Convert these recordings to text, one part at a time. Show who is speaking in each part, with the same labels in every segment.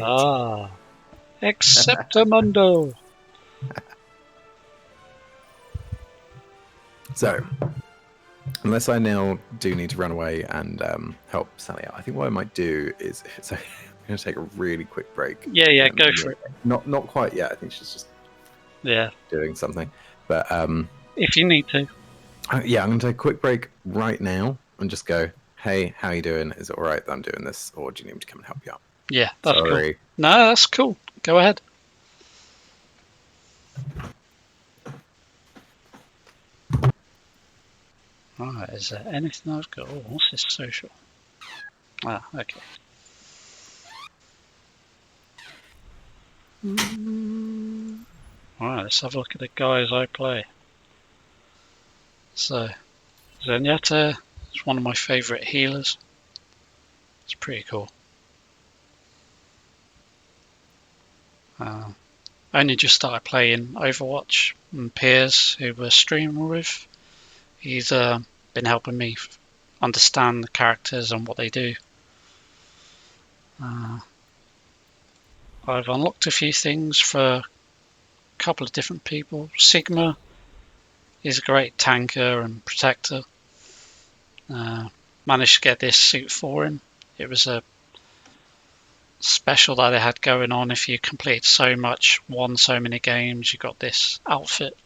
Speaker 1: Ah, Acceptamundo.
Speaker 2: So, unless I now do need to run away and help Sally out, I think what I might do is so I'm going to take a really quick break.
Speaker 1: Yeah, go for it.
Speaker 2: Not quite yet. I think she's just
Speaker 1: Yeah,
Speaker 2: doing something. But
Speaker 1: if you need to.
Speaker 2: yeah, I'm going to take a quick break right now and just go, hey, how you doing? Is it all right that I'm doing this? Or do you need me to come and help you out?
Speaker 1: Yeah, that's cool.
Speaker 2: Sorry.
Speaker 1: No, that's cool. Go ahead. Right, is there anything I've got? Oh, what's this social? Ah, okay. Alright, let's have a look at the guys I play. So, Zenyatta is one of my favourite healers. It's pretty cool. I only just started playing Overwatch, and Piers, who we're streaming with, he's been helping me understand the characters and what they do. I've unlocked a few things for a couple of different people. Sigma is a great tanker and protector. Managed to get this suit for him. It was a special that they had going on. If you completed so much, won so many games, you got this outfit.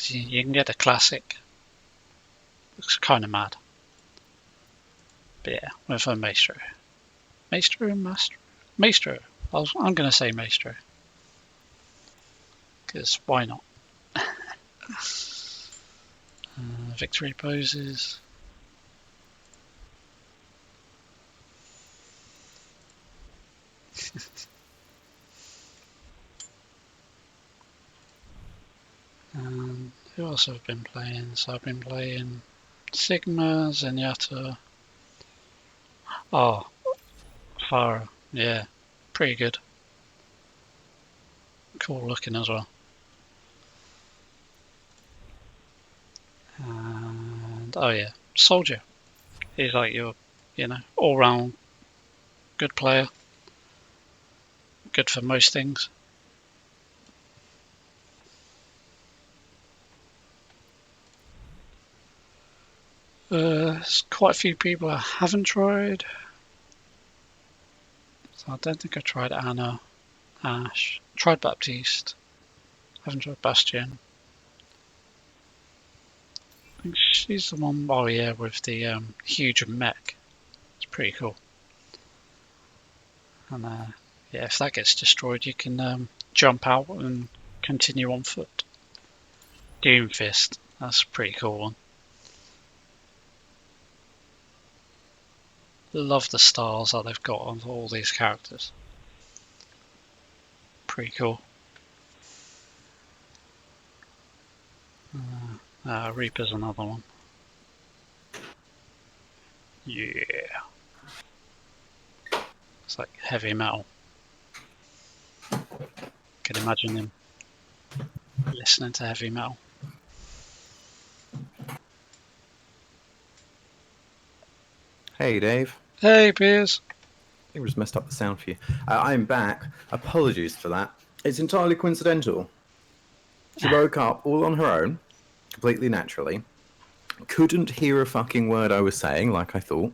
Speaker 1: You can get a classic. Looks kind of mad. But yeah, with a Maestro. Maestro and Maestro? Maestro. I'm going to say Maestro. Because why not? Victory poses. Who else have I been playing? So I've been playing Sigma, Zenyatta. Oh, Farah. Yeah, pretty good. Cool looking as well. And oh yeah, Soldier. He's like your, all round good player. Good for most things. There's quite a few people I haven't tried. So I don't think I tried Anna, Ash. Tried Baptiste. Haven't tried Bastion. I think she's the one, oh yeah, with the huge mech. It's pretty cool. And yeah, if that gets destroyed, you can jump out and continue on foot. Doomfist. That's a pretty cool one. Love the styles that they've got on all these characters. Pretty cool. Reaper's another one. Yeah. It's like heavy metal. Can imagine him listening to heavy metal.
Speaker 2: Hey, Dave.
Speaker 1: Hey, Piers.
Speaker 2: I think we just messed up the sound for you. I'm back. Apologies for that. It's entirely coincidental. She woke up all on her own, completely naturally. Couldn't hear a fucking word I was saying, like I thought.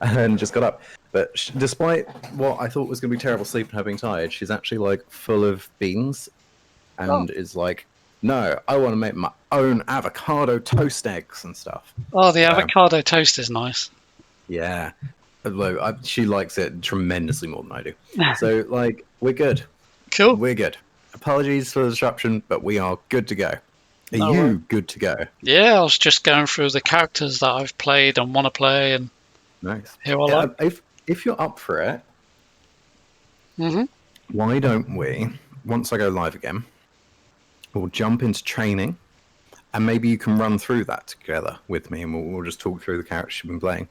Speaker 2: And just got up. But despite what I thought was going to be terrible sleep and her being tired, she's actually like full of beans and is like, no, I want to make my own avocado toast eggs and stuff.
Speaker 1: Oh, the avocado toast is nice.
Speaker 2: Yeah. She likes it tremendously more than I do. So, like, we're good.
Speaker 1: Cool.
Speaker 2: We're good. Apologies for the disruption, but we are good to go. Are
Speaker 1: No
Speaker 2: you
Speaker 1: way.
Speaker 2: good to go?
Speaker 1: Yeah, I was just going through the characters that I've played and want to play and
Speaker 2: Nice.
Speaker 1: who I like.
Speaker 2: If you're up for it,
Speaker 1: Mm-hmm.
Speaker 2: why don't we, once I go live again, we'll jump into training, and maybe you can run through that together with me, and we'll just talk through the characters you've been playing.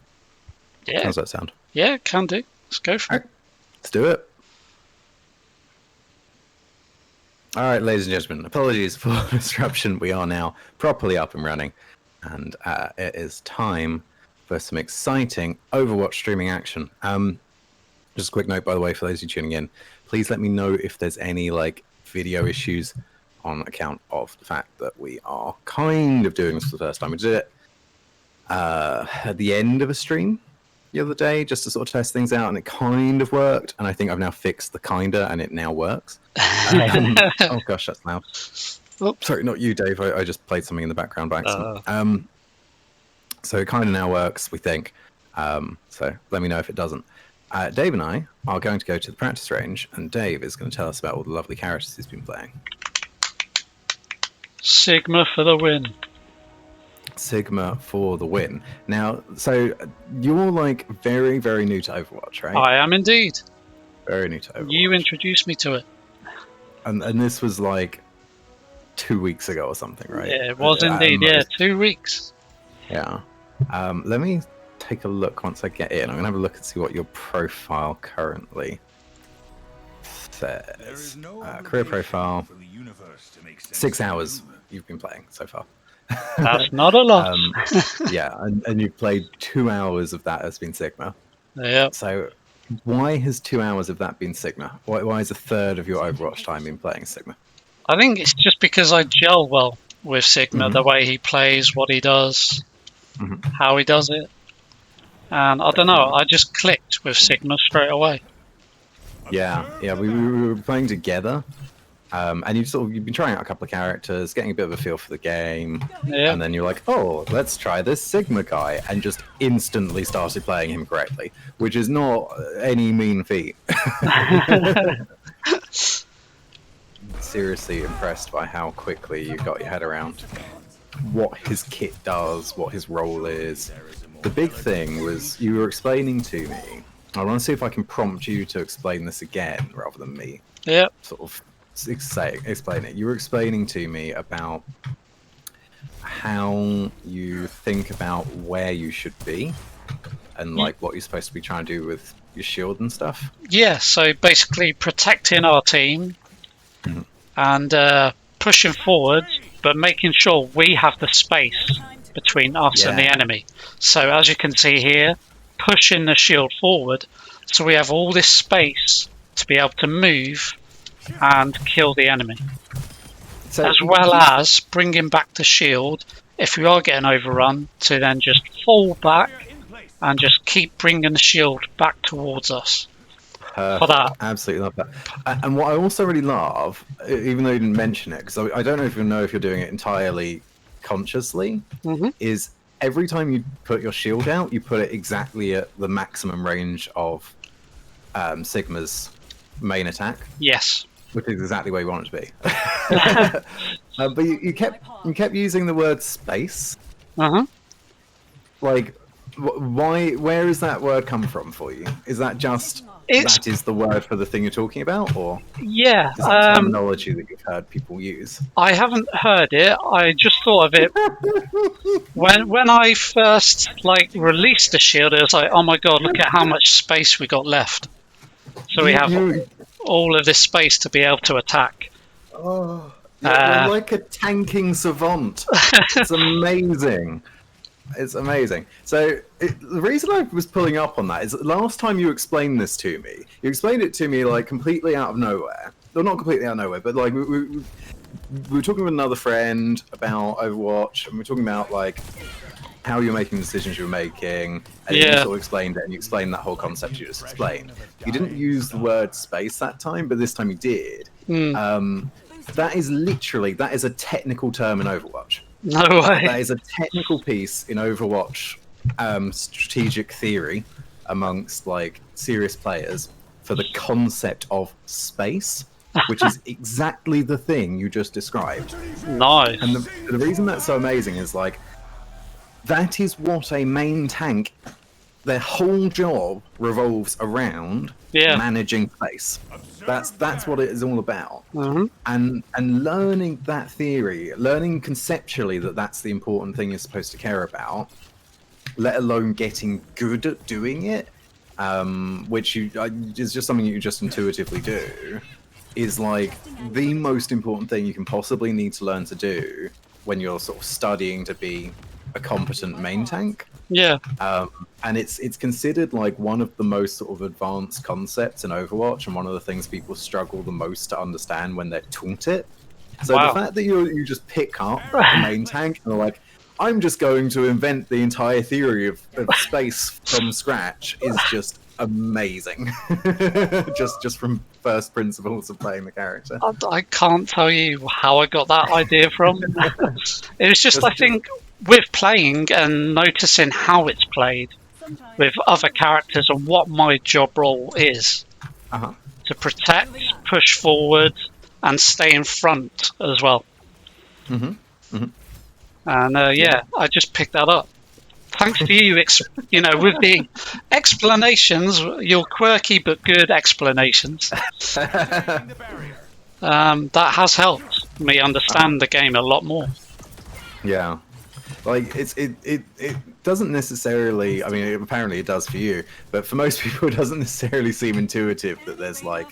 Speaker 1: Yeah.
Speaker 2: How's that sound?
Speaker 1: Yeah, can do. Let's go for it.
Speaker 2: Let's do it. All right, ladies and gentlemen, apologies for the disruption. We are now properly up and running, and it is time for some exciting Overwatch streaming action. Just a quick note, by the way, for those who are tuning in, please let me know if there's any like video issues on account of the fact that we are kind of doing this for the first time. We did it at the end of a stream the other day just to sort of test things out, and it kind of worked. And I think I've now fixed the kinda, and it now works. Oh gosh, that's loud. Oops. Sorry, not you, Dave. I just played something in the background by accident. So it kind of now works, we think. So let me know if it doesn't. Dave and I are going to go to the practice range, and Dave is going to tell us about all the lovely characters he's been playing.
Speaker 1: Sigma for the win.
Speaker 2: Sigma for the win. Now, so you're like very, very new to Overwatch, right?
Speaker 1: I am indeed.
Speaker 2: Very new to Overwatch.
Speaker 1: You introduced me to it.
Speaker 2: And this was like 2 weeks ago or something, right?
Speaker 1: Yeah, it was indeed. Yeah, 2 weeks.
Speaker 2: Yeah. Let me take a look once I get in. I'm going to have a look and see what your profile currently says. Career profile. 6 hours you've been playing so far.
Speaker 1: That's not a lot.
Speaker 2: Yeah, and you've played 2 hours of that has been Sigma.
Speaker 1: Yeah.
Speaker 2: So why has 2 hours of that been Sigma? Why is a third of your Overwatch time been playing Sigma?
Speaker 1: I think it's just because I gel well with Sigma, the way he plays, what he does, how he does it. And I don't know, I just clicked with Sigma straight away.
Speaker 2: Yeah, we were playing together. And you've been trying out a couple of characters, getting a bit of a feel for the game, and then you're like, "Oh, let's try this Sigma guy," and just instantly started playing him correctly, which is not any mean feat. Seriously impressed by how quickly you got your head around what his kit does, what his role is. The big thing was you were explaining to me. I want to see if I can prompt you to explain this again rather than me.
Speaker 1: Yep.
Speaker 2: Sort of. Explain it. You were explaining to me about how you think about where you should be and like what you're supposed to be trying to do with your shield and stuff.
Speaker 1: Yeah, so basically protecting our team and pushing forward, but making sure we have the space between us and the enemy. So as you can see here, pushing the shield forward, so we have all this space to be able to move and kill the enemy, so as well as bringing back the shield if we are getting overrun, to then just fall back and just keep bringing the shield back towards us.
Speaker 2: Perfect.
Speaker 1: For that.
Speaker 2: Absolutely love that. And what I also really love, even though you didn't mention it, because I don't know if you're doing it entirely consciously, is every time you put your shield out, you put it exactly at the maximum range of Sigma's main attack.
Speaker 1: Yes.
Speaker 2: Which is exactly where you want it to be. But you kept using the word space. Like, why? Where does that word come from for you? Is that just that is the word for the thing you're talking about, or is that terminology that you've heard people use?
Speaker 1: I haven't heard it. I just thought of it when I first released the shield. It was like, oh my god, look at how much space we got left. So we have all of this space to be able to attack.
Speaker 2: Oh, you're like a tanking savant. It's amazing. It's amazing. So the reason I was pulling up on that is that last time you explained this to me, you explained it to me like completely out of nowhere. Well, not completely out of nowhere, but like we were talking with another friend about Overwatch, and we were talking about like how you're making the decisions you're making, and you sort of explained it, and you explained that whole concept you just explained. You didn't use the word space that time, but this time you did. That is a technical term in Overwatch.
Speaker 1: No way.
Speaker 2: That is a technical piece in Overwatch strategic theory amongst like serious players for the concept of space, which is exactly the thing you just described.
Speaker 1: Nice.
Speaker 2: And the reason that's so amazing is like, that is what a main tank, their whole job revolves around managing space. That's what it is all about. And learning that theory, learning conceptually that that's the important thing you're supposed to care about, let alone getting good at doing it, which is just something you just intuitively do, is like the most important thing you can possibly need to learn to do when you're sort of studying to be a competent main tank.
Speaker 1: Yeah.
Speaker 2: And it's considered like one of the most sort of advanced concepts in Overwatch, and one of the things people struggle the most to understand when they're taught it. So
Speaker 1: Wow.
Speaker 2: the fact that you just pick up the main tank and are like, I'm just going to invent the entire theory of space from scratch is just amazing. just from first principles of playing the character.
Speaker 1: I can't tell you how I got that idea from. It was just, I think, with playing and noticing how it's played with other characters and what my job role is to protect, push forward, and stay in front as well. And I just picked that up. Thanks to you, with the explanations, your quirky but good explanations. That has helped me understand the game a lot more.
Speaker 2: Yeah, like it doesn't necessarily. I mean, apparently it does for you, but for most people, it doesn't necessarily seem intuitive that there's like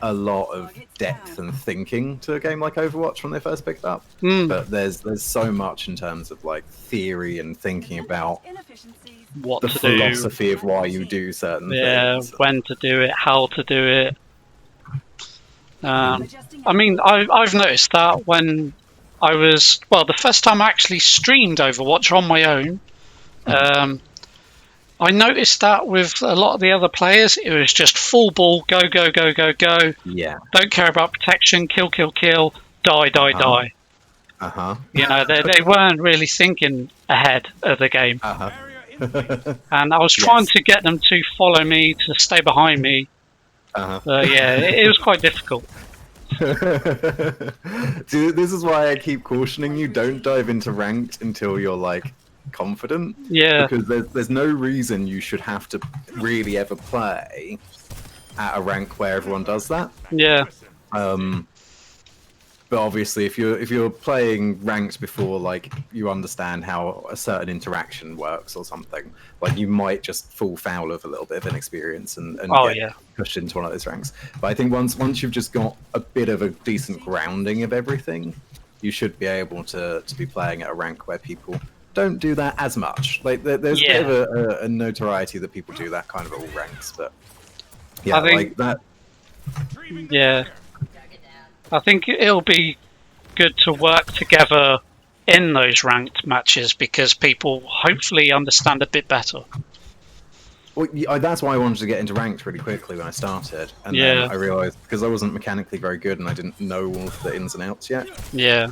Speaker 2: a lot of depth and thinking to a game like Overwatch when they first picked up. But there's so much in terms of like theory and thinking about
Speaker 1: what
Speaker 2: the
Speaker 1: to
Speaker 2: philosophy of why you do certain things.
Speaker 1: When to do it, how to do it. I mean, I've noticed that when I was, the first time I actually streamed Overwatch on my own, I noticed that with a lot of the other players, it was just full ball, go, go, go, go, go.
Speaker 2: Yeah.
Speaker 1: Don't care about protection, kill, kill, kill, die, die, die. They weren't really thinking ahead of the game. And I was trying to get them to follow me, to stay behind me. It was quite difficult.
Speaker 2: See, this is why I keep cautioning you, don't dive into ranked until you're like confident.
Speaker 1: Yeah.
Speaker 2: Because there's no reason you should have to really ever play at a rank where everyone does that.
Speaker 1: Yeah.
Speaker 2: But obviously, if you're playing ranked before, like you understand how a certain interaction works or something, like you might just fall foul of a little bit of inexperience and get pushed into one of those ranks. But I think once you've just got a bit of a decent grounding of everything, you should be able to be playing at a rank where people don't do that as much. Like there's a bit of a notoriety that people do that kind of at all ranks, but yeah, like that.
Speaker 1: Yeah. I think it'll be good to work together in those ranked matches because people hopefully understand a bit better.
Speaker 2: Well, that's why I wanted to get into ranked really quickly when I started, and then I realised because I wasn't mechanically very good and I didn't know all of the ins and outs yet.
Speaker 1: Yeah.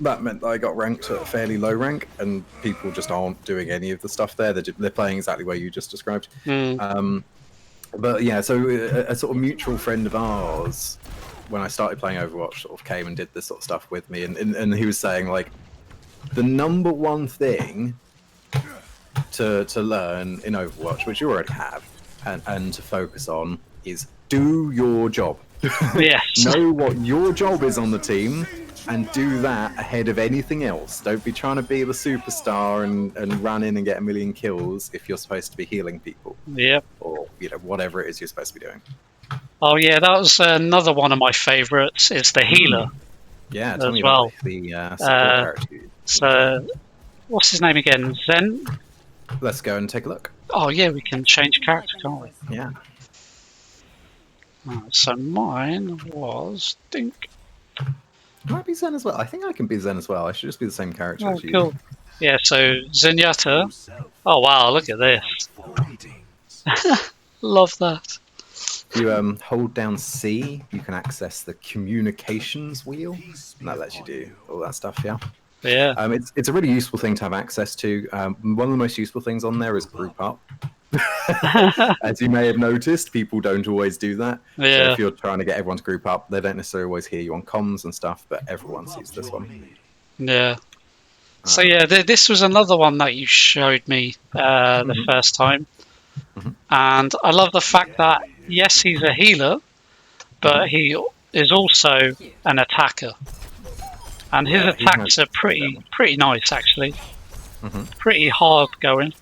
Speaker 2: That meant that I got ranked at a fairly low rank, and people just aren't doing any of the stuff there. They're playing exactly where you just described. But yeah, so a sort of mutual friend of ours, when I started playing Overwatch, sort of came and did this sort of stuff with me, and he was saying like the number one thing to learn in Overwatch, which you already have, and to focus on, is do your job.
Speaker 1: Yes.
Speaker 2: Know what your job is on the team and do that ahead of anything else. Don't be trying to be the superstar and run in and get a million kills if you're supposed to be healing people.
Speaker 1: Yep.
Speaker 2: Or whatever it is you're supposed to be doing.
Speaker 1: Oh yeah, that was another one of my favourites. Is the healer.
Speaker 2: Yeah, tell me
Speaker 1: about
Speaker 2: the support character.
Speaker 1: So, what's his name again? Zen.
Speaker 2: Let's go and take a look.
Speaker 1: Oh yeah, we can change character, can't we?
Speaker 2: Yeah.
Speaker 1: So mine was Dink.
Speaker 2: Might be Zen as well. I think I can be Zen as well. I should just be the same character as you.
Speaker 1: Cool. Yeah, so Zenyatta. Oh wow, look at this. Love that.
Speaker 2: If you hold down C, you can access the communications wheel, and that lets you do all that stuff, yeah?
Speaker 1: Yeah.
Speaker 2: It's a really useful thing to have access to. One of the most useful things on there is group up. As you may have noticed, people don't always do that.
Speaker 1: Yeah.
Speaker 2: So if you're trying to get everyone to group up, they don't necessarily always hear you on comms and stuff, but everyone sees this one.
Speaker 1: Yeah. So yeah, this was another one that you showed me the first time. And I love the fact that, yes, he's a healer, but he is also an attacker. And his attacks are pretty nice, actually. Pretty hard going.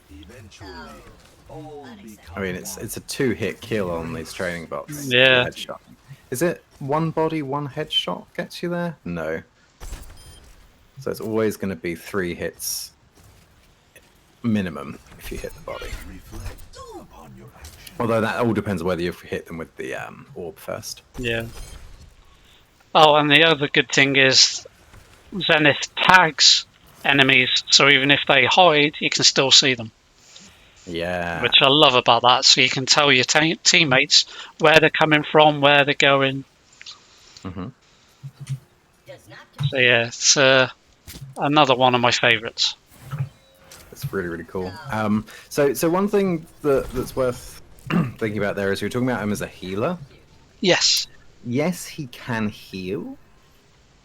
Speaker 2: I mean, it's a 2-hit kill on these training bots.
Speaker 1: Yeah.
Speaker 2: Headshot. Is it one body, one headshot gets you there? No. So it's always going to be 3 hits minimum if you hit the body. Although that all depends on whether you hit them with the orb first.
Speaker 1: Yeah. Oh, and the other good thing is Zenith tags enemies, so even if they hide, you can still see them.
Speaker 2: Yeah.
Speaker 1: Which I love about that, so you can tell your teammates where they're coming from, where they're going.
Speaker 2: Mm-hmm.
Speaker 1: So yeah, it's another one of my favourites.
Speaker 2: It's really, really cool. So one thing that's worth thinking about there is you're talking about him as a healer.
Speaker 1: Yes.
Speaker 2: Yes, he can heal.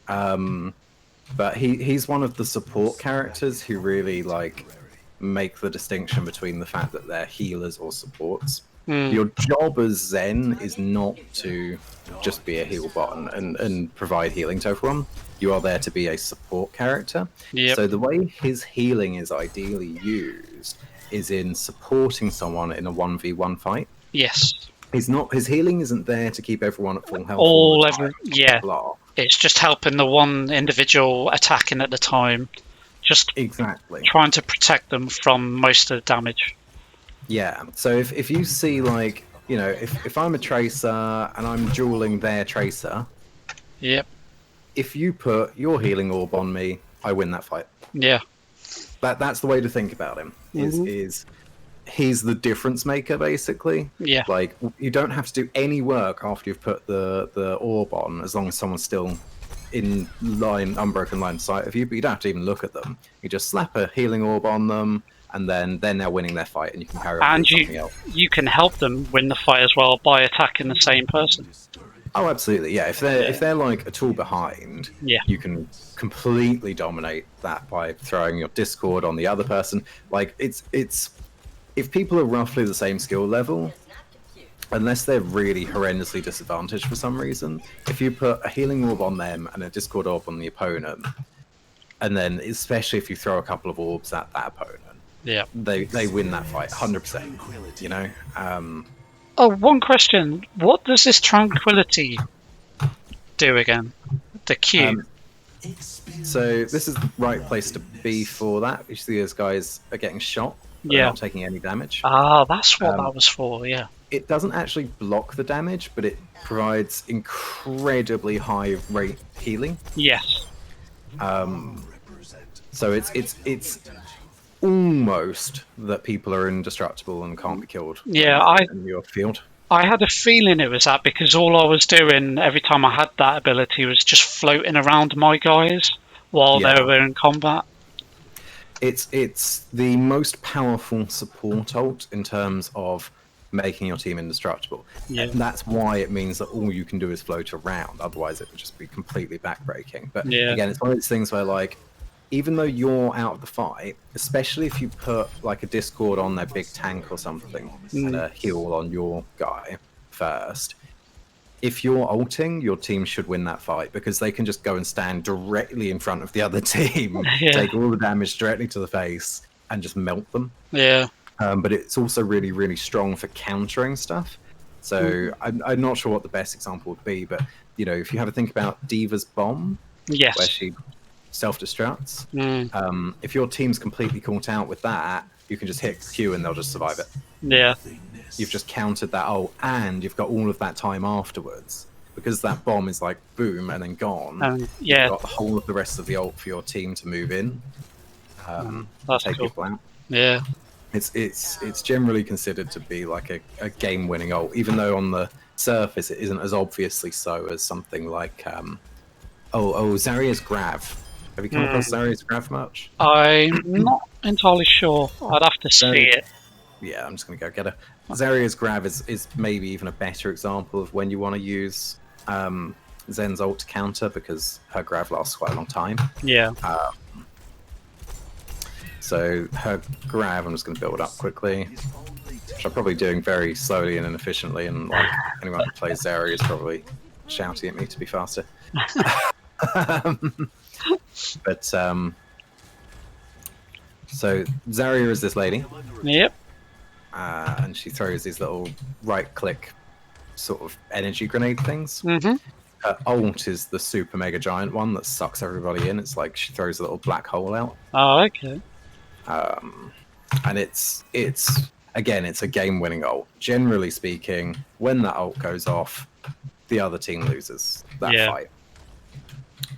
Speaker 2: But he's one of the support characters who really like make the distinction between the fact that they're healers or supports. Your job as Zen is not to just be a heal bot and provide healing to everyone. You are there to be a support character.
Speaker 1: Yep.
Speaker 2: So the way his healing is ideally used is in supporting someone in a 1v1 fight.
Speaker 1: Yes.
Speaker 2: His healing isn't there to keep everyone at full health
Speaker 1: Yeah.
Speaker 2: Blah.
Speaker 1: It's just helping the one individual attacking at the time. Just
Speaker 2: exactly
Speaker 1: trying to protect them from most of the damage.
Speaker 2: Yeah. So if you see, like, you know, if I'm a tracer and I'm dueling their tracer,
Speaker 1: yep.
Speaker 2: If you put your healing orb on me, I win that fight.
Speaker 1: Yeah.
Speaker 2: That's the way to think about him. Is he's the difference maker, basically.
Speaker 1: Yeah.
Speaker 2: Like, you don't have to do any work after you've put the orb on, as long as someone's still in unbroken line of sight of you, but you don't have to even look at them. You just slap a healing orb on them, and then they're now winning their fight, and you can carry on with something else.
Speaker 1: You can help them win the fight as well by attacking the same person.
Speaker 2: Oh, absolutely, yeah. If they're like a tool behind, you can completely dominate that by throwing your discord on the other person. Like, it's if people are roughly the same skill level, unless they're really horrendously disadvantaged for some reason, if you put a healing orb on them and a discord orb on the opponent, and then especially if you throw a couple of orbs at that opponent, they win that fight 100%. You know.
Speaker 1: Oh, one question. What does this tranquility do again? The Q.
Speaker 2: So this is the right place to be for that. You see those guys are getting shot, but they're not taking any damage.
Speaker 1: Ah, that's what that was for, yeah.
Speaker 2: It doesn't actually block the damage, but it provides incredibly high rate healing.
Speaker 1: Yes.
Speaker 2: So it's almost that people are indestructible and can't be killed.
Speaker 1: Yeah,
Speaker 2: in your field.
Speaker 1: I had a feeling it was that, because all I was doing every time I had that ability was just floating around my guys while they were in combat.
Speaker 2: It's the most powerful support ult in terms of making your team indestructible. And that's why it means that all you can do is float around. Otherwise, it would just be completely backbreaking. But again, it's one of those things where, like, even though you're out of the fight, especially if you put like a discord on their big tank or something and a heal on your guy first, if you're ulting, your team should win that fight, because they can just go and stand directly in front of the other team, take all the damage directly to the face, and just melt them.
Speaker 1: Yeah.
Speaker 2: But it's also really, really strong for countering stuff. So I'm not sure what the best example would be, but, you know, if you have a think about Diva's bomb, where she self-destructs, if your team's completely caught out with that, you can just hit Q and they'll just survive it.
Speaker 1: Yeah.
Speaker 2: You've just countered that ult, and you've got all of that time afterwards, because that bomb is like boom and then gone. You've got the whole of the rest of the ult for your team to move in, take people out.
Speaker 1: Yeah.
Speaker 2: It's generally considered to be like a game-winning ult, even though on the surface it isn't as obviously so as something like Zarya's Grav. Have you come across Zarya's Grav much?
Speaker 1: I'm not entirely sure. I'd have to see it.
Speaker 2: Yeah, I'm just going to go get her. Zarya's Grav is maybe even a better example of when you want to use Zen's ult to counter, because her Grav lasts quite a long time.
Speaker 1: Yeah.
Speaker 2: So her Grav, I'm just going to build it up quickly, which I'm probably doing very slowly and inefficiently, and like anyone who plays Zarya is probably shouting at me to be faster. But so Zarya is this lady.
Speaker 1: Yep.
Speaker 2: And she throws these little right-click sort of energy grenade things. Her ult is the super mega giant one that sucks everybody in. It's like she throws a little black hole out.
Speaker 1: Oh, okay.
Speaker 2: and it's again, it's a game-winning ult. Generally speaking, when that ult goes off, the other team loses that fight.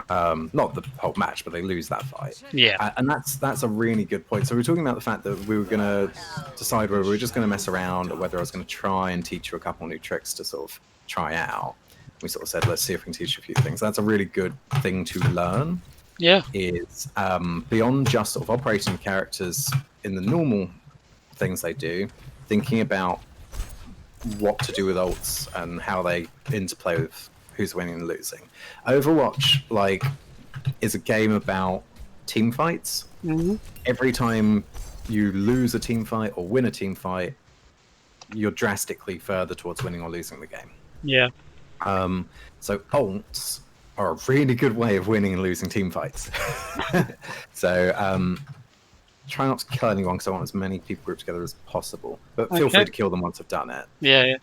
Speaker 2: Not the whole match, but they lose that fight.
Speaker 1: Yeah.
Speaker 2: And that's a really good point. So we're talking about the fact that we were going to decide whether we were just going to mess around or whether I was going to try and teach you a couple new tricks to sort of try out. We sort of said, let's see if we can teach you a few things. That's a really good thing to learn.
Speaker 1: Yeah.
Speaker 2: Is beyond just sort of operating characters in the normal things they do, thinking about what to do with ults and how they interplay with who's winning and losing. Overwatch, like, is a game about team fights.
Speaker 1: Mm-hmm.
Speaker 2: Every time you lose a team fight or win a team fight, you're drastically further towards winning or losing the game.
Speaker 1: Yeah.
Speaker 2: So ults are a really good way of winning and losing team fights. So try not to kill anyone because I want as many people grouped together as possible. But feel free to kill them once I've done it.
Speaker 1: Yeah.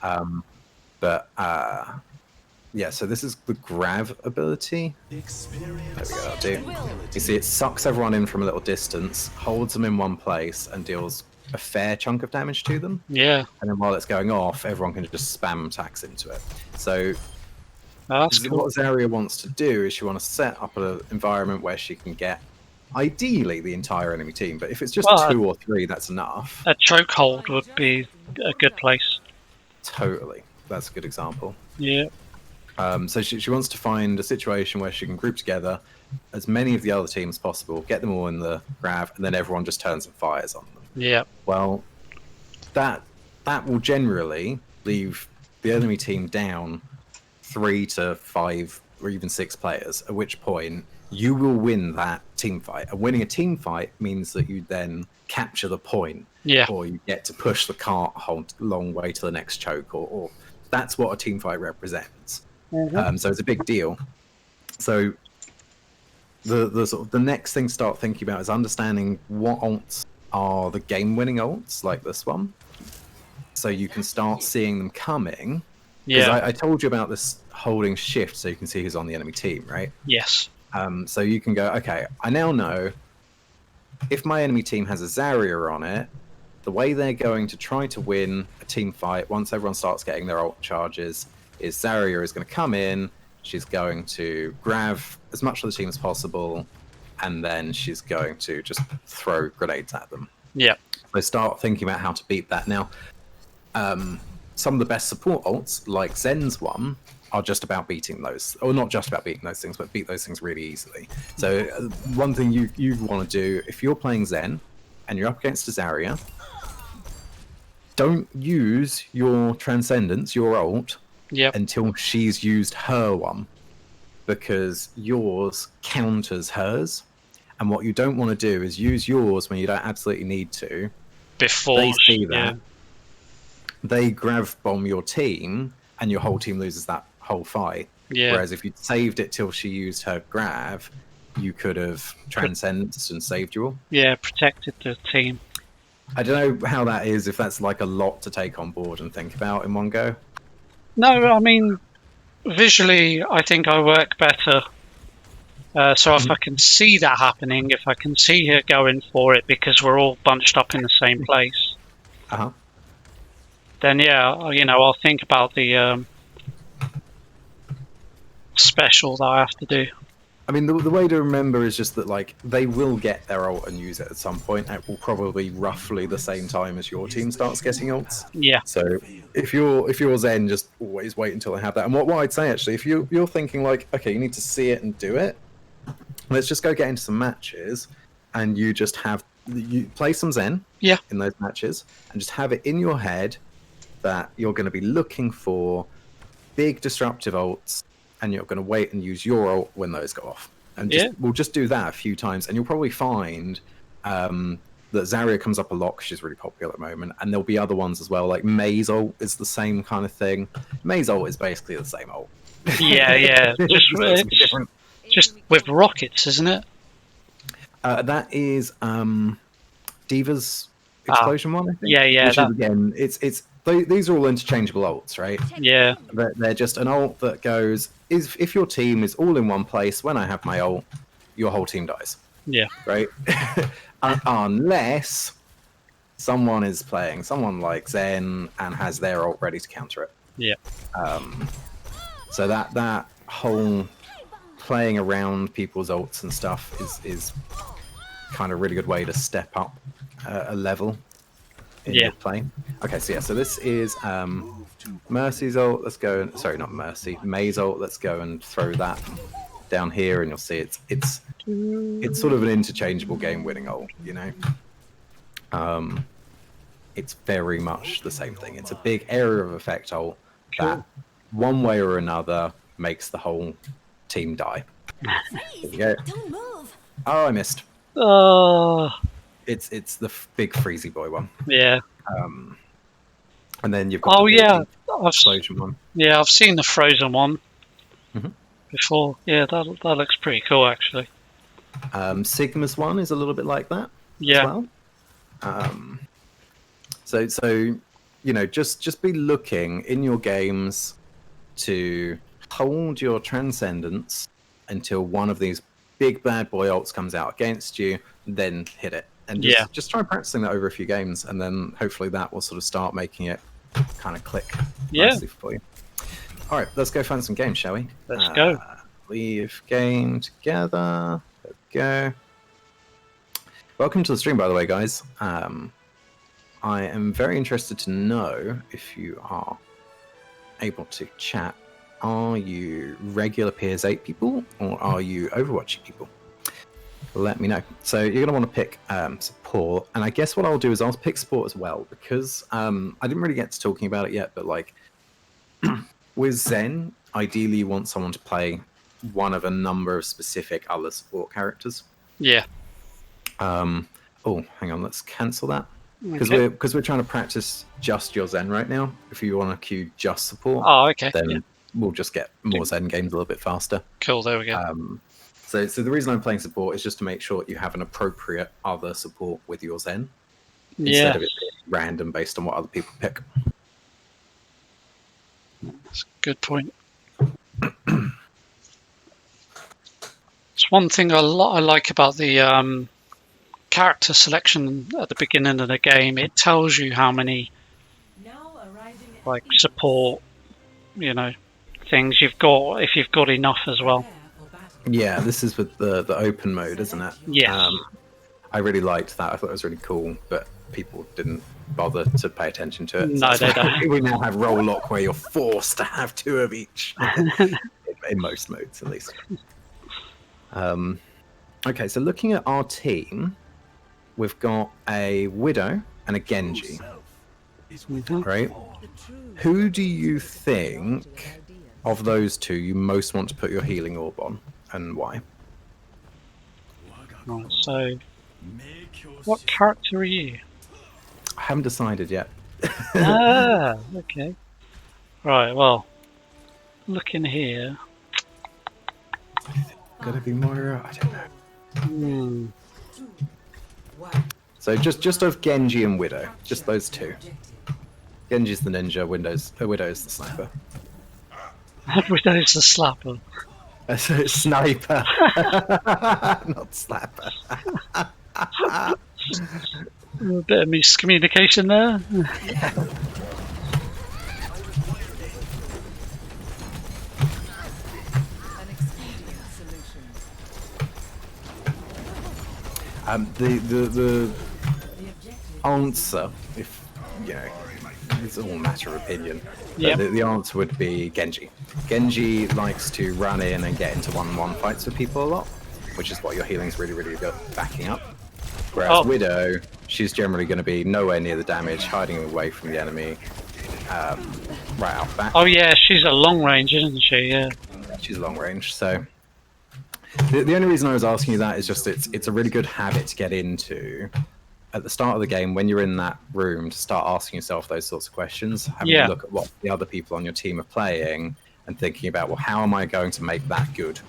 Speaker 2: Yeah, so this is the Grav ability. There we go, do. You see, it sucks everyone in from a little distance, holds them in one place, and deals a fair chunk of damage to them.
Speaker 1: Yeah.
Speaker 2: And then while it's going off, everyone can just spam attacks into it. So
Speaker 1: that's cool.
Speaker 2: What Zarya wants to do is she wants to set up an environment where she can get, ideally, the entire enemy team. But if it's just 2 or 3, that's enough.
Speaker 1: A chokehold would be a good place.
Speaker 2: Totally. That's a good example.
Speaker 1: Yeah.
Speaker 2: So she wants to find a situation where she can group together as many of the other teams possible, get them all in the Grav, and then everyone just turns and fires on them.
Speaker 1: Yeah.
Speaker 2: Well, that will generally leave the enemy team down 3 to 5 or even 6 players, at which point you will win that team fight. And winning a team fight means that you then capture the point, or you get to push the cart a whole long way to the next choke, or that's what a team fight represents. Mm-hmm. So it's a big deal. So the sort of the next thing to start thinking about is understanding what ults are the game-winning ults, like this one, so you can start seeing them coming. Yeah, I told you about this holding shift so you can see who's on the enemy team, right?
Speaker 1: Yes.
Speaker 2: So you can go, okay, I now know if my enemy team has a Zarya on it, the way they're going to try to win a team fight once everyone starts getting their ult charges is Zarya is going to come in, she's going to grab as much of the team as possible, and then she's going to just throw grenades at them.
Speaker 1: Yeah.
Speaker 2: So start thinking about how to beat that. Now, some of the best support ults, like Zen's one, are just about beating those, or not just about beating those things, but beat those things really easily. So one thing you want to do, if you're playing Zen and you're up against a Zarya, don't use your Transcendence, your ult, until she's used her one, because yours counters hers. And what you don't want to do is use yours when you don't absolutely need to.
Speaker 1: Before
Speaker 2: they see that, they grav bomb your team, and your whole team loses that whole fight. Yeah. Whereas if you'd saved it till she used her grav, you could have transcended and saved you all.
Speaker 1: Yeah, protected the team.
Speaker 2: I don't know how that is, if that's like a lot to take on board and think about in one go.
Speaker 1: No, I mean, visually, I think I work better. So if I can see that happening, if I can see her going for it because we're all bunched up in the same place, then I'll think about the special that I have to do.
Speaker 2: I mean, the way to remember is just that, like, they will get their ult and use it at some point. It will probably roughly the same time as your team starts getting ults.
Speaker 1: Yeah.
Speaker 2: So if you're Zen, just always wait until they have that. And what I'd say, actually, if you're thinking, like, okay, you need to see it and do it, let's just go get into some matches, and you just you play some Zen in those matches, and just have it in your head that you're going to be looking for big disruptive ults, and you're going to wait and use your ult when those go off. And we'll just do that a few times, and you'll probably find that Zarya comes up a lot because she's really popular at the moment, and there'll be other ones as well, like Mei's ult is the same kind of thing. Mei's ult is basically the same ult.
Speaker 1: Yeah. Just with rockets, isn't it?
Speaker 2: That is Diva's explosion one, I think.
Speaker 1: Yeah.
Speaker 2: Which is, again, these are all interchangeable ults, right?
Speaker 1: Yeah.
Speaker 2: They're just an ult that goes, if your team is all in one place, when I have my ult, your whole team dies.
Speaker 1: Yeah.
Speaker 2: Right? Unless someone is playing someone like Zen and has their ult ready to counter it.
Speaker 1: Yeah.
Speaker 2: So that whole playing around people's ults and stuff is kind of a really good way to step up a level in your play. Okay, so yeah, so this is Mercy's ult. Let's go. Sorry, not Mercy. May's ult. Let's go and throw that down here, and you'll see it's sort of an interchangeable game-winning ult. You know, it's very much the same thing. It's a big area of effect ult that one way or another makes the whole team die. There you go.
Speaker 3: Don't move.
Speaker 2: Oh, I missed.
Speaker 1: Oh.
Speaker 2: It's the big freezy boy one.
Speaker 1: Yeah.
Speaker 2: And then you've got
Speaker 1: Oh
Speaker 2: the
Speaker 1: yeah.
Speaker 2: explosion one.
Speaker 1: Yeah, I've seen the frozen one
Speaker 2: Mhm.
Speaker 1: before. Yeah, that looks pretty cool actually.
Speaker 2: Sigma's one is a little bit like that
Speaker 1: Yeah.
Speaker 2: as well. So you know, just be looking in your games to hold your transcendence until one of these big bad boy ults comes out against you, then hit it. And just try practicing that over a few games, and then hopefully that will sort of start making it kind of click nicely for you. All right, let's go find some games, shall we?
Speaker 1: Let's go.
Speaker 2: Leave game together. There we go. Welcome to the stream, by the way, guys. I am very interested to know if you are able to chat. Are you regular PS8 people, or are you Overwatch people? Let me know. So you're going to want to pick support, and I guess what I'll do is I'll pick support as well, because I didn't really get to talking about it yet, but like with Zen, ideally you want someone to play one of a number of specific other support characters.
Speaker 1: Yeah.
Speaker 2: Oh, hang on, let's cancel that. Because we're trying to practice just your Zen right now. If you want to queue just support, then we'll just get more Zen games a little bit faster.
Speaker 1: Cool, there we go.
Speaker 2: So the reason I'm playing support is just to make sure you have an appropriate other support with your Zen, instead of it being random based on what other people pick.
Speaker 1: That's a good point. It's one thing I like about the character selection at the beginning of the game. It tells you how many like support, you know, things you've got, if you've got enough as well.
Speaker 2: Yeah, this is with the open mode, isn't it?
Speaker 1: Yes.
Speaker 2: I really liked that. I thought it was really cool, but people didn't bother to pay attention to it.
Speaker 1: No, they don't.
Speaker 2: We now have role lock where you're forced to have two of each, in most modes at least. Okay, so looking at our team, we've got a Widow and a Genji. Right? Who do you think of those two you most want to put your healing orb on, and why?
Speaker 1: Right, so what character are you?
Speaker 2: I haven't decided yet.
Speaker 1: Okay. Right, well, looking here.
Speaker 2: Gotta be Moira? I don't know.
Speaker 1: Hmm.
Speaker 2: So just of Genji and Widow, just those two. Genji's the ninja, Widow's the sniper.
Speaker 1: Widow's the slapper.
Speaker 2: Sniper, not slapper.
Speaker 1: A bit of miscommunication there.
Speaker 2: The answer, if you know, it's all a matter of opinion.
Speaker 1: Yeah.
Speaker 2: The answer would be Genji. Genji likes to run in and get into one-on-one fights with people a lot, which is what your healing's really, really good backing up. Whereas Widow, she's generally going to be nowhere near the damage, hiding away from the enemy, right out back.
Speaker 1: Oh yeah, she's a long range, isn't she? Yeah.
Speaker 2: She's long range, so the only reason I was asking you that is just it's a really good habit to get into at the start of the game when you're in that room, to start asking yourself those sorts of questions, having a look at what the other people on your team are playing, and thinking about, well, how am I going to make that good?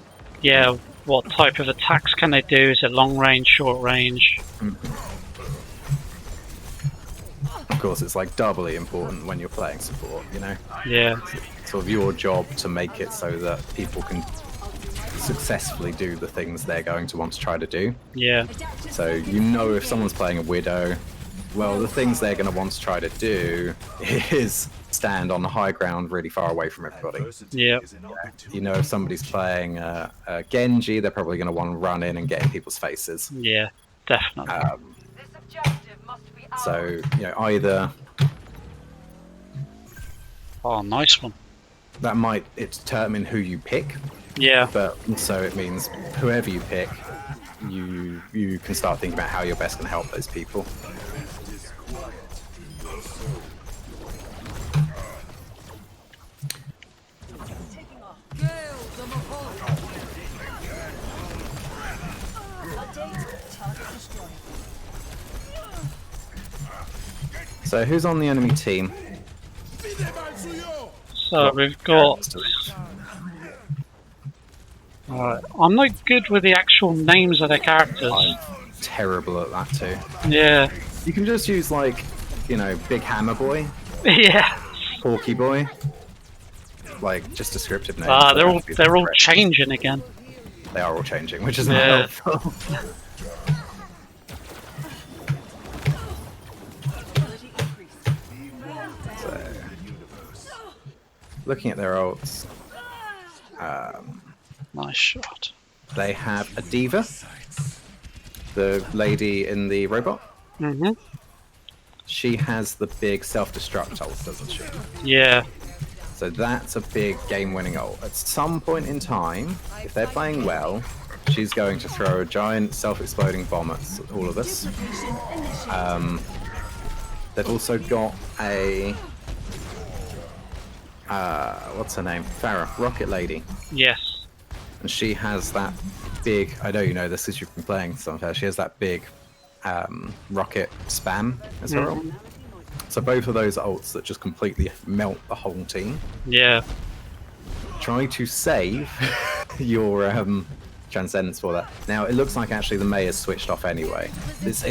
Speaker 1: Yeah, what type of attacks can they do? Is it long range, short range?
Speaker 2: Of course, it's like doubly important when you're playing support, you know?
Speaker 1: Yeah.
Speaker 2: It's sort of your job to make it so that people can successfully do the things they're going to want to try to do.
Speaker 1: Yeah.
Speaker 2: So you know if someone's playing a Widow, Well, the things they're going to want to try to do is stand on the high ground really far away from everybody.
Speaker 1: Yeah.
Speaker 2: You know, if somebody's playing Genji, they're probably going to want to run in and get in people's faces.
Speaker 1: Yeah, definitely.
Speaker 2: So, you know, either
Speaker 1: Oh, nice one.
Speaker 2: that might determine who you pick,
Speaker 1: Yeah.
Speaker 2: but also it means whoever you pick, you can start thinking about how you're best going to help those people. So who's on the enemy team?
Speaker 1: So we've got. I'm not good with the actual names of the characters.
Speaker 2: I'm terrible at that too.
Speaker 1: Yeah.
Speaker 2: You can just use like, you know, Big Hammer Boy,
Speaker 1: Yeah.
Speaker 2: Porky Boy, like just descriptive names.
Speaker 1: They're all changing again.
Speaker 2: They are all changing, which is not
Speaker 1: Yeah.
Speaker 2: helpful. So, looking at their ults,
Speaker 1: Nice shot.
Speaker 2: they have a diva, the lady in the robot.
Speaker 1: Mm-hmm.
Speaker 2: She has the big self-destruct ult, doesn't she?
Speaker 1: Yeah.
Speaker 2: So that's a big game-winning ult. At some point in time, if they're playing well, she's going to throw a giant self-exploding bomb at all of us. They've also got a... what's her name? Farah, Rocket Lady.
Speaker 1: Yes.
Speaker 2: And she has that big... I know you know this because you've been playing some of her. She has that big rocket spam as her ult. So both of those are ults that just completely melt the whole team.
Speaker 1: Yeah.
Speaker 2: Try to save your transcendence for that. Now it looks like actually the Mei is switched off anyway. It's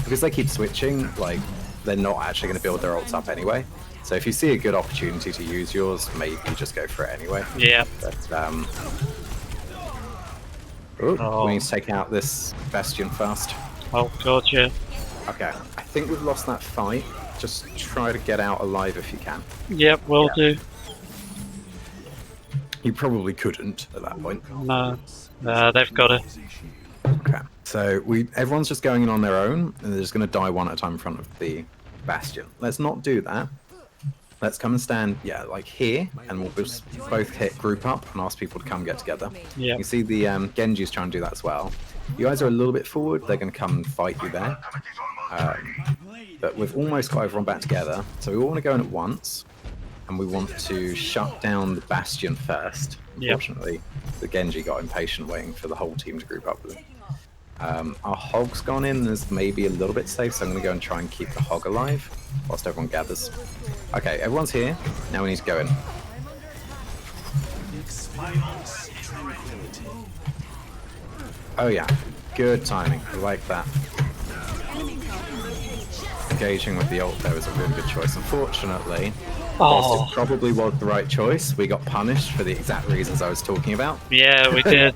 Speaker 2: because they keep switching, like they're not actually going to build their ults up anyway. So if you see a good opportunity to use yours, maybe you just go for it anyway.
Speaker 1: Yeah.
Speaker 2: But we need to take out this Bastion fast.
Speaker 1: Oh god, yeah.
Speaker 2: Okay, I think we've lost that fight. Just try to get out alive if you can.
Speaker 1: Yep, will do.
Speaker 2: You probably couldn't at that point.
Speaker 1: No. They've got it.
Speaker 2: Okay, so everyone's just going in on their own, and they're just going to die one at a time in front of the Bastion. Let's not do that. Let's come and stand, yeah, like here, and we'll just both hit group up and ask people to come get together.
Speaker 1: Yeah.
Speaker 2: You see the Genji's trying to do that as well. You guys are a little bit forward, they're going to come and fight you there. But we've almost got everyone back together, so we all want to go in at once, and we want to shut down the Bastion first. Unfortunately, the Genji got impatient waiting for the whole team to group up with him. Our Hog's gone in as maybe a little bit safe, so I'm going to go and try and keep the Hog alive whilst everyone gathers. Okay, everyone's here. Now we need to go in. Oh yeah, good timing. I like that. Engaging with the ult there was a really good choice. Unfortunately, whilst it probably was the right choice, we got punished for the exact reasons I was talking about.
Speaker 1: Yeah, we did.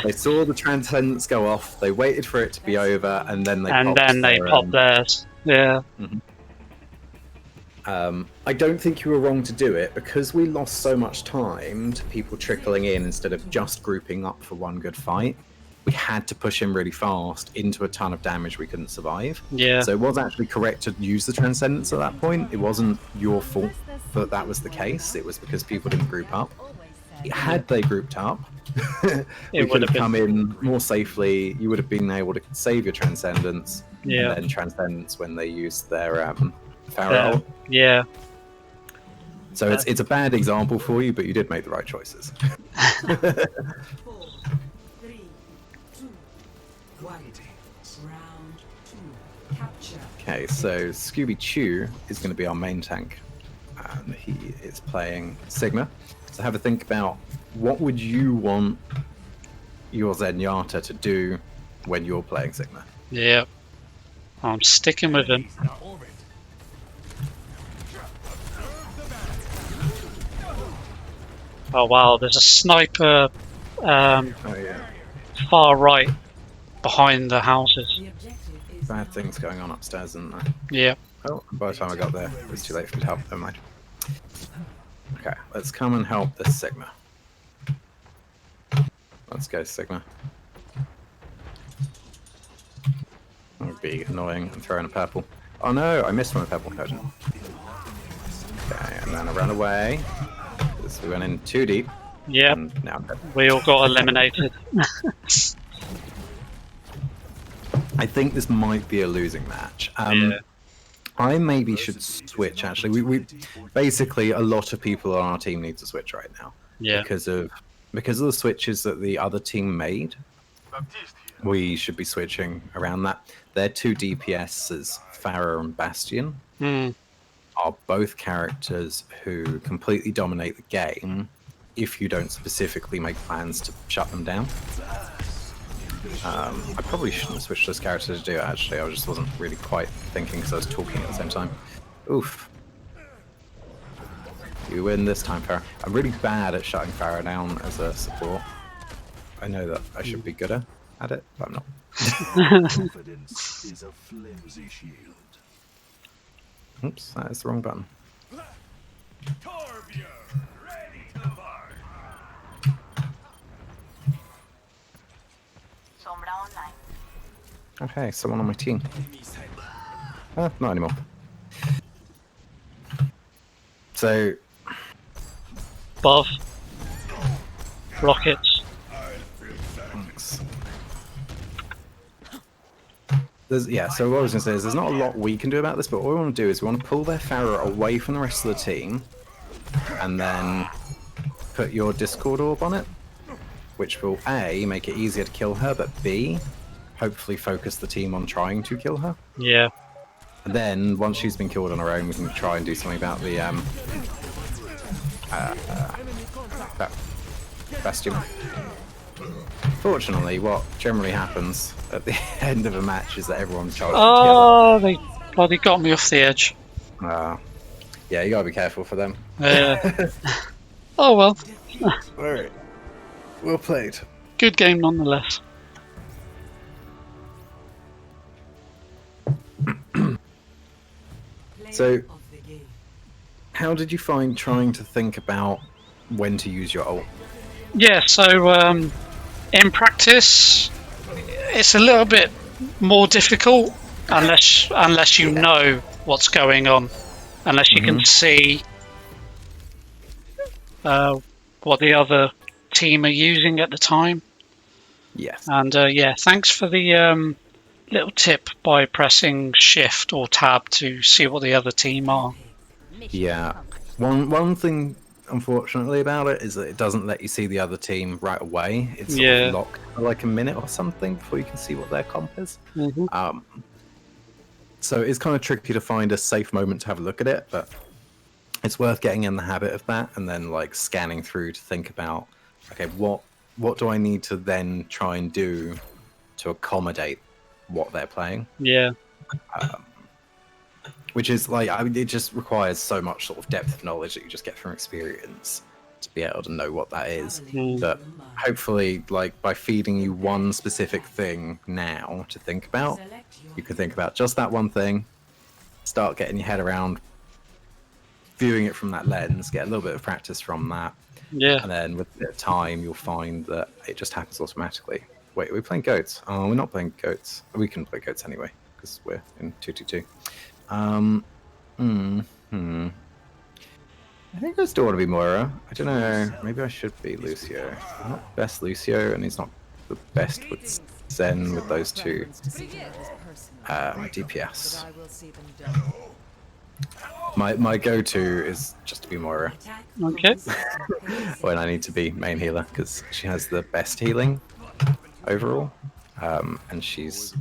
Speaker 2: They saw the transcendence go off, they waited for it to be over, and then they
Speaker 1: popped theirs. Yeah.
Speaker 2: I don't think you were wrong to do it, because we lost so much time to people trickling in instead of just grouping up for one good fight. We had to push him really fast into a ton of damage we couldn't survive.
Speaker 1: Yeah.
Speaker 2: So it was actually correct to use the transcendence at that point. It wasn't your fault that that was the case. It was because people didn't group up. Had they grouped up, we could have come in more safely. You would have been able to save your transcendence.
Speaker 1: Yeah.
Speaker 2: And then transcendence when they used their Pharaoh.
Speaker 1: Yeah.
Speaker 2: So it's a bad example for you, but you did make the right choices. Okay, so Scooby Chew is going to be our main tank. He is playing Sigma. So have a think about what would you want your Zenyatta to do when you're playing Sigma.
Speaker 1: Yeah. I'm sticking with him. Oh wow, there's a sniper
Speaker 2: Oh yeah.
Speaker 1: far right behind the houses.
Speaker 2: bad things going on upstairs, isn't there?
Speaker 1: Yeah.
Speaker 2: Oh, by the time I got there, it was too late for me to help. Never mind. Okay, let's come and help this Sigma. Let's go, Sigma. That would be annoying and throw in a purple. Oh no, I missed my purple potion. Okay, and then I ran away. Because we went in too deep.
Speaker 1: Yeah.
Speaker 2: And now I'm dead.
Speaker 1: We all got eliminated.
Speaker 2: I think this might be a losing match.
Speaker 1: Yeah.
Speaker 2: I maybe should switch, actually. We basically, a lot of people on our team need to switch right now.
Speaker 1: Yeah.
Speaker 2: Because of the switches that the other team made. We should be switching around that. Their two DPSs, Farah and Bastion, are both characters who completely dominate the game if you don't specifically make plans to shut them down. I probably shouldn't have switched those characters to do it, actually. I just wasn't really quite thinking because I was talking at the same time. Oof. You win this time, Farah. I'm really bad at shutting Farah down as a support. I know that I should be good at it, but I'm not.
Speaker 3: Confidence is a flimsy shield.
Speaker 2: Oops, that is the wrong button. Okay, someone on my team. Not anymore. So,
Speaker 1: Buff. Rockets.
Speaker 2: thanks. So what I was going to say is there's not a lot we can do about this, but what we want to do is we want to pull their Farah away from the rest of the team, and then put your Discord orb on it, which will A, make it easier to kill her, but B, hopefully focus the team on trying to kill her.
Speaker 1: Yeah.
Speaker 2: And then, once she's been killed on her own, we can try and do something about the that Bastion. Fortunately, what generally happens at the end of a match is that everyone charges
Speaker 1: Oh, they bloody got me off the edge.
Speaker 2: together. Yeah, you gotta be careful for them.
Speaker 1: Oh well.
Speaker 2: Alright. Well played.
Speaker 1: Good game nonetheless.
Speaker 2: So, how did you find trying to think about when to use your ult?
Speaker 1: Yeah, so in practice, it's a little bit more difficult unless you know what's going on, unless you can see what the other team are using at the time.
Speaker 2: Yes.
Speaker 1: And yeah, thanks for the little tip by pressing Shift or Tab to see what the other team are.
Speaker 2: Yeah. One thing, unfortunately, about it is that it doesn't let you see the other team right away. It's sort of locked for like a minute or something before you can see what their comp is. So it's kind of tricky to find a safe moment to have a look at it, but it's worth getting in the habit of that and then like scanning through to think about, okay, what do I need to then try and do to accommodate what they're playing?
Speaker 1: Yeah.
Speaker 2: Which is like, I mean, it just requires so much sort of depth of knowledge that you just get from experience to be able to know what that is. But hopefully, like, by feeding you one specific thing now to think about, you can think about just that one thing, start getting your head around viewing it from that lens, get a little bit of practice from that.
Speaker 1: Yeah.
Speaker 2: And then with a bit of time, you'll find that it just happens automatically. Wait, are we playing goats? Oh, we're not playing goats. We can play goats anyway, because we're in 2-2-2. I think I still want to be Moira. I don't know. Maybe I should be Lucio. I'm not best Lucio, and he's not the best with Zen with those two. DPS. My go-to is just to be Moira.
Speaker 1: Okay.
Speaker 2: When I need to be main healer, because she has the best healing overall, and she's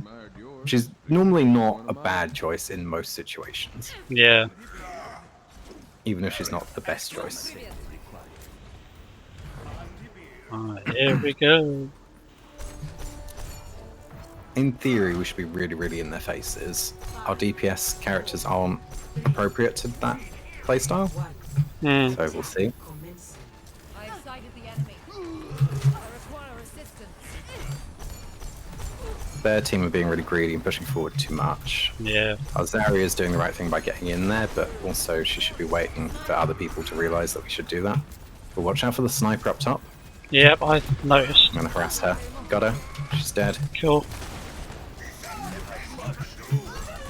Speaker 2: normally not a bad choice in most situations.
Speaker 1: Yeah.
Speaker 2: Even if she's not the best choice.
Speaker 1: Here we go.
Speaker 2: In theory, we should be really, really in their faces. Our DPS characters aren't appropriate to that playstyle, so we'll see.
Speaker 4: I've sighted the enemy. I require assistance.
Speaker 2: their team are being really greedy and pushing forward too much.
Speaker 1: Yeah.
Speaker 2: Zarya is doing the right thing by getting in there, but also she should be waiting for other people to realise that we should do that. But watch out for the sniper up top.
Speaker 1: Yep, I noticed.
Speaker 2: I'm gonna harass her. Got her. She's dead.
Speaker 1: Cool.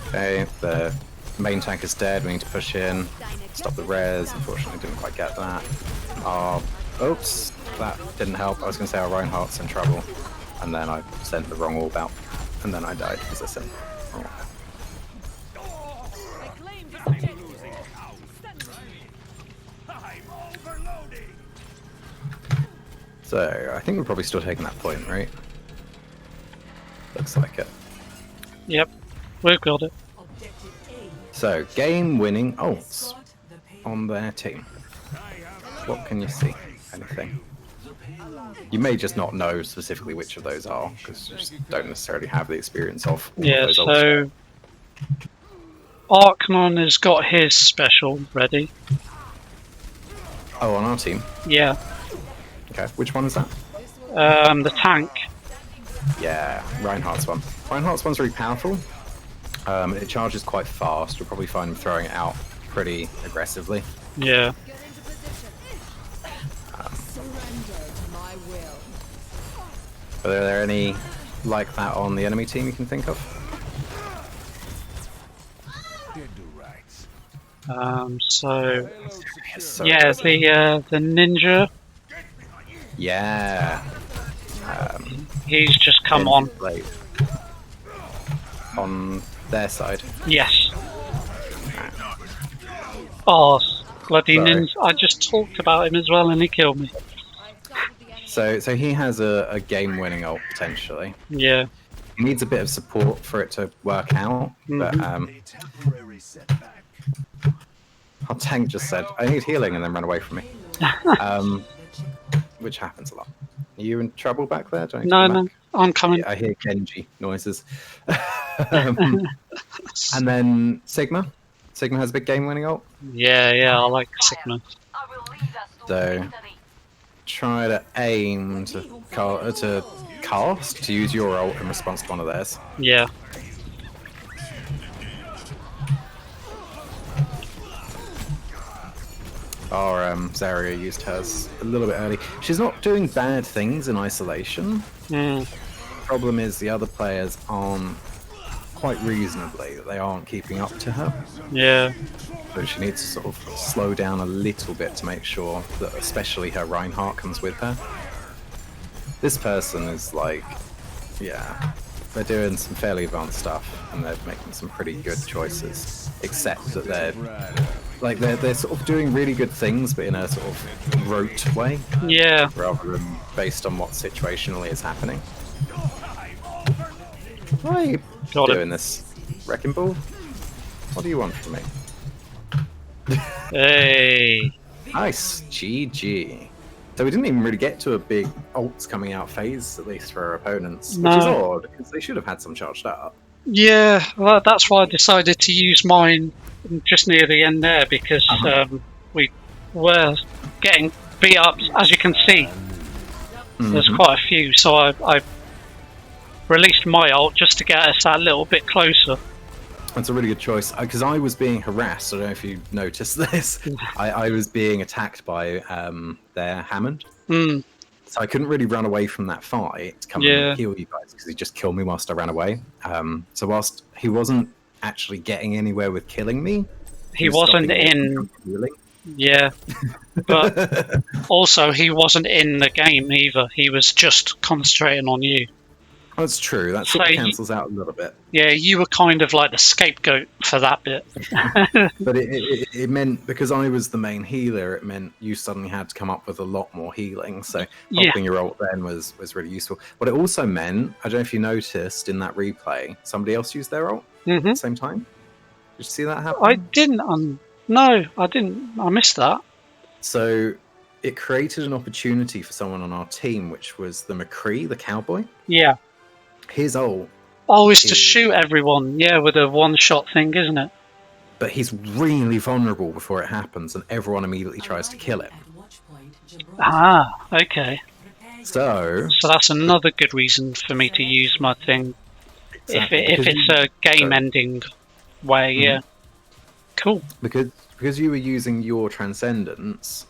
Speaker 2: Okay, the main tank is dead. We need to push in. Stop the res. Unfortunately, didn't quite get that. Oh, oops. That didn't help. I was gonna say our Reinhardt's in trouble. And then I sent the wrong orb out. And then I died because I sent the wrong orb. So, I think we're probably still taking that point, right? Looks like it.
Speaker 1: Yep, we've got it.
Speaker 2: So, game-winning ults on their team. What can you see? Anything? You may just not know specifically which of those are, because you just don't necessarily have the experience of all
Speaker 1: Yeah,
Speaker 2: those
Speaker 1: so Arcanon has got his special ready.
Speaker 2: Oh, on our team?
Speaker 1: Yeah.
Speaker 2: Okay, which one is that?
Speaker 1: The tank.
Speaker 2: Yeah, Reinhardt's one. Reinhardt's one's really powerful. It charges quite fast. You'll probably find him throwing it out pretty aggressively.
Speaker 1: Yeah.
Speaker 2: Are there any like that on the enemy team you can think of?
Speaker 1: So
Speaker 2: So
Speaker 1: yeah, the ninja.
Speaker 2: Yeah.
Speaker 1: He's just come on.
Speaker 2: Like, on their side.
Speaker 1: Yes. Oh, bloody
Speaker 2: Sorry.
Speaker 1: ninja! I just talked about him as well, and he killed me.
Speaker 2: So he has a game-winning ult potentially.
Speaker 1: Yeah.
Speaker 2: He needs a bit of support for it to work out, but our tank just said, "I need healing," and then ran away from me. Which happens a lot. Are you in trouble back there? Do I need to
Speaker 1: No,
Speaker 2: come
Speaker 1: no,
Speaker 2: back?
Speaker 1: I'm coming.
Speaker 2: Yeah, I hear Genji noises. And then Sigma. Sigma has a big game-winning ult.
Speaker 1: Yeah, I like Sigma.
Speaker 2: So try to aim to cast to use your ult in response to one of theirs.
Speaker 1: Yeah.
Speaker 2: Our Zarya used hers a little bit early. She's not doing bad things in isolation.
Speaker 1: Mm.
Speaker 2: Problem is the other players aren't quite reasonably. They aren't keeping up to her.
Speaker 1: Yeah.
Speaker 2: So she needs to sort of slow down a little bit to make sure that especially her Reinhardt comes with her. This person is like, yeah, they're doing some fairly advanced stuff and they're making some pretty good choices. Except that they're sort of doing really good things, but in a sort of rote way.
Speaker 1: Yeah.
Speaker 2: Rather than based on what situationally is happening. Why are you doing this? Wrecking Ball? What do you want from me?
Speaker 1: Hey.
Speaker 2: Nice. GG. So we didn't even really get to a big ults coming out phase, at least for our opponents, which is odd, because they should have had some charged up.
Speaker 1: Yeah, well, that's why I decided to use mine just near the end there, because we were getting beat up, as you can see. There's quite a few, so I released my ult just to get us that little bit closer.
Speaker 2: That's a really good choice, because I was being harassed. I don't know if you noticed this. I was being attacked by their Hammond.
Speaker 1: Mm.
Speaker 2: So I couldn't really run away from that fight to come and heal you guys, because he just killed me whilst I ran away. So whilst he wasn't actually getting anywhere with killing me,
Speaker 1: he wasn't in... Yeah, but also he wasn't in the game either. He was just concentrating on you.
Speaker 2: That's true. That sort of cancels out a little bit.
Speaker 1: Yeah, you were kind of like the scapegoat for that bit.
Speaker 2: But it meant, because I was the main healer, it meant you suddenly had to come up with a lot more healing. So popping your ult then was really useful. What it also meant, I don't know if you noticed in that replay, somebody else used their ult at the same time. Did you see that happen?
Speaker 1: I didn't. No, I didn't. I missed that.
Speaker 2: So it created an opportunity for someone on our team, which was the McCree, the cowboy.
Speaker 1: Yeah.
Speaker 2: His ult.
Speaker 1: Oh, is to shoot everyone. Yeah, with a one-shot thing, isn't it?
Speaker 2: But he's really vulnerable before it happens, and everyone immediately tries to kill him.
Speaker 1: Ah, okay.
Speaker 2: So
Speaker 1: that's another good reason for me to use my thing.
Speaker 2: Exactly.
Speaker 1: if
Speaker 2: Because
Speaker 1: it's a game-ending way,
Speaker 2: Mhm.
Speaker 1: yeah. Cool.
Speaker 2: because you were using your transcendence,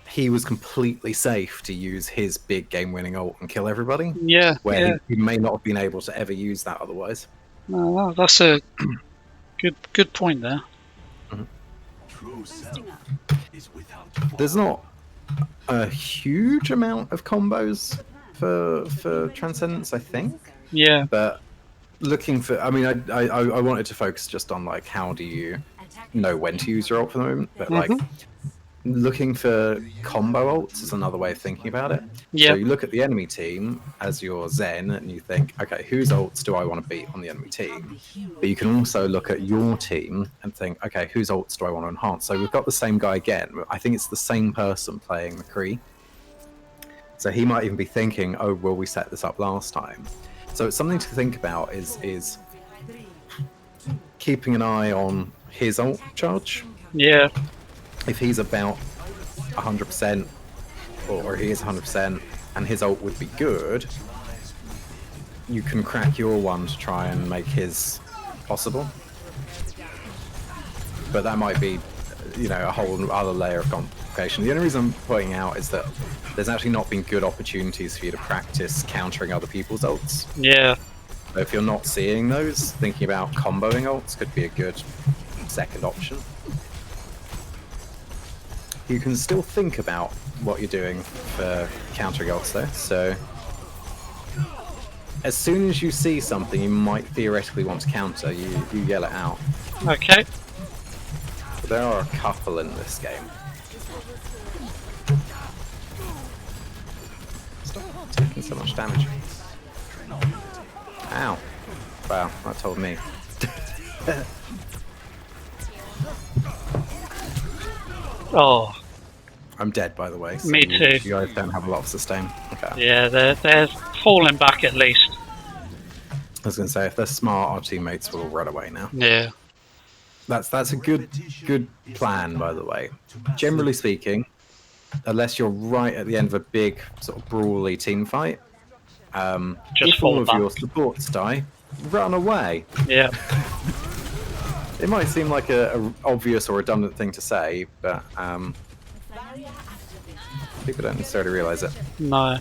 Speaker 2: he was completely safe to use his big game-winning ult and kill everybody.
Speaker 1: Yeah,
Speaker 2: Where
Speaker 1: yeah.
Speaker 2: he may not have been able to ever use that otherwise.
Speaker 1: No, that's a good point there.
Speaker 3: True self is without
Speaker 2: There's not a huge amount of combos for transcendence, I think,
Speaker 1: Yeah.
Speaker 2: but looking for, I mean, I wanted to focus just on like how do you know when to use your ult for the moment, but like looking for combo ults is another way of thinking about it. So
Speaker 1: Yeah.
Speaker 2: you look at the enemy team as your Zen and you think, okay, whose ults do I want to beat on the enemy team? But you can also look at your team and think, okay, whose ults do I want to enhance? So we've got the same guy again. I think it's the same person playing McCree. So he might even be thinking, oh, well, we set this up last time. So it's something to think about is keeping an eye on his ult charge.
Speaker 1: Yeah.
Speaker 2: If he's about 100%, or he is 100%, and his ult would be good, you can crack your one to try and make his possible. But that might be, a whole other layer of complication. The only reason I'm pointing out is that there's actually not been good opportunities for you to practice countering other people's ults.
Speaker 1: Yeah.
Speaker 2: So if you're not seeing those, thinking about comboing ults could be a good second option. You can still think about what you're doing for countering ults though, so as soon as you see something you might theoretically want to counter, you yell it out.
Speaker 1: Okay.
Speaker 2: But there are a couple in this game. Stop taking so much damage. Ow. Wow, that told me.
Speaker 1: Oh,
Speaker 2: I'm dead, by the way. So
Speaker 1: Me too.
Speaker 2: You guys don't have a lot of sustain. Okay.
Speaker 1: yeah, they're falling back at least.
Speaker 2: I was going to say, if they're smart, our teammates will run away now.
Speaker 1: Yeah.
Speaker 2: That's a good plan, by the way. Generally speaking, unless you're right at the end of a big sort of brawly team fight,
Speaker 1: Just
Speaker 2: if all
Speaker 1: fall
Speaker 2: of
Speaker 1: back.
Speaker 2: your supports die, run away.
Speaker 1: Yeah.
Speaker 2: It might seem like a obvious or redundant thing to say, but people don't necessarily realize it.
Speaker 1: No.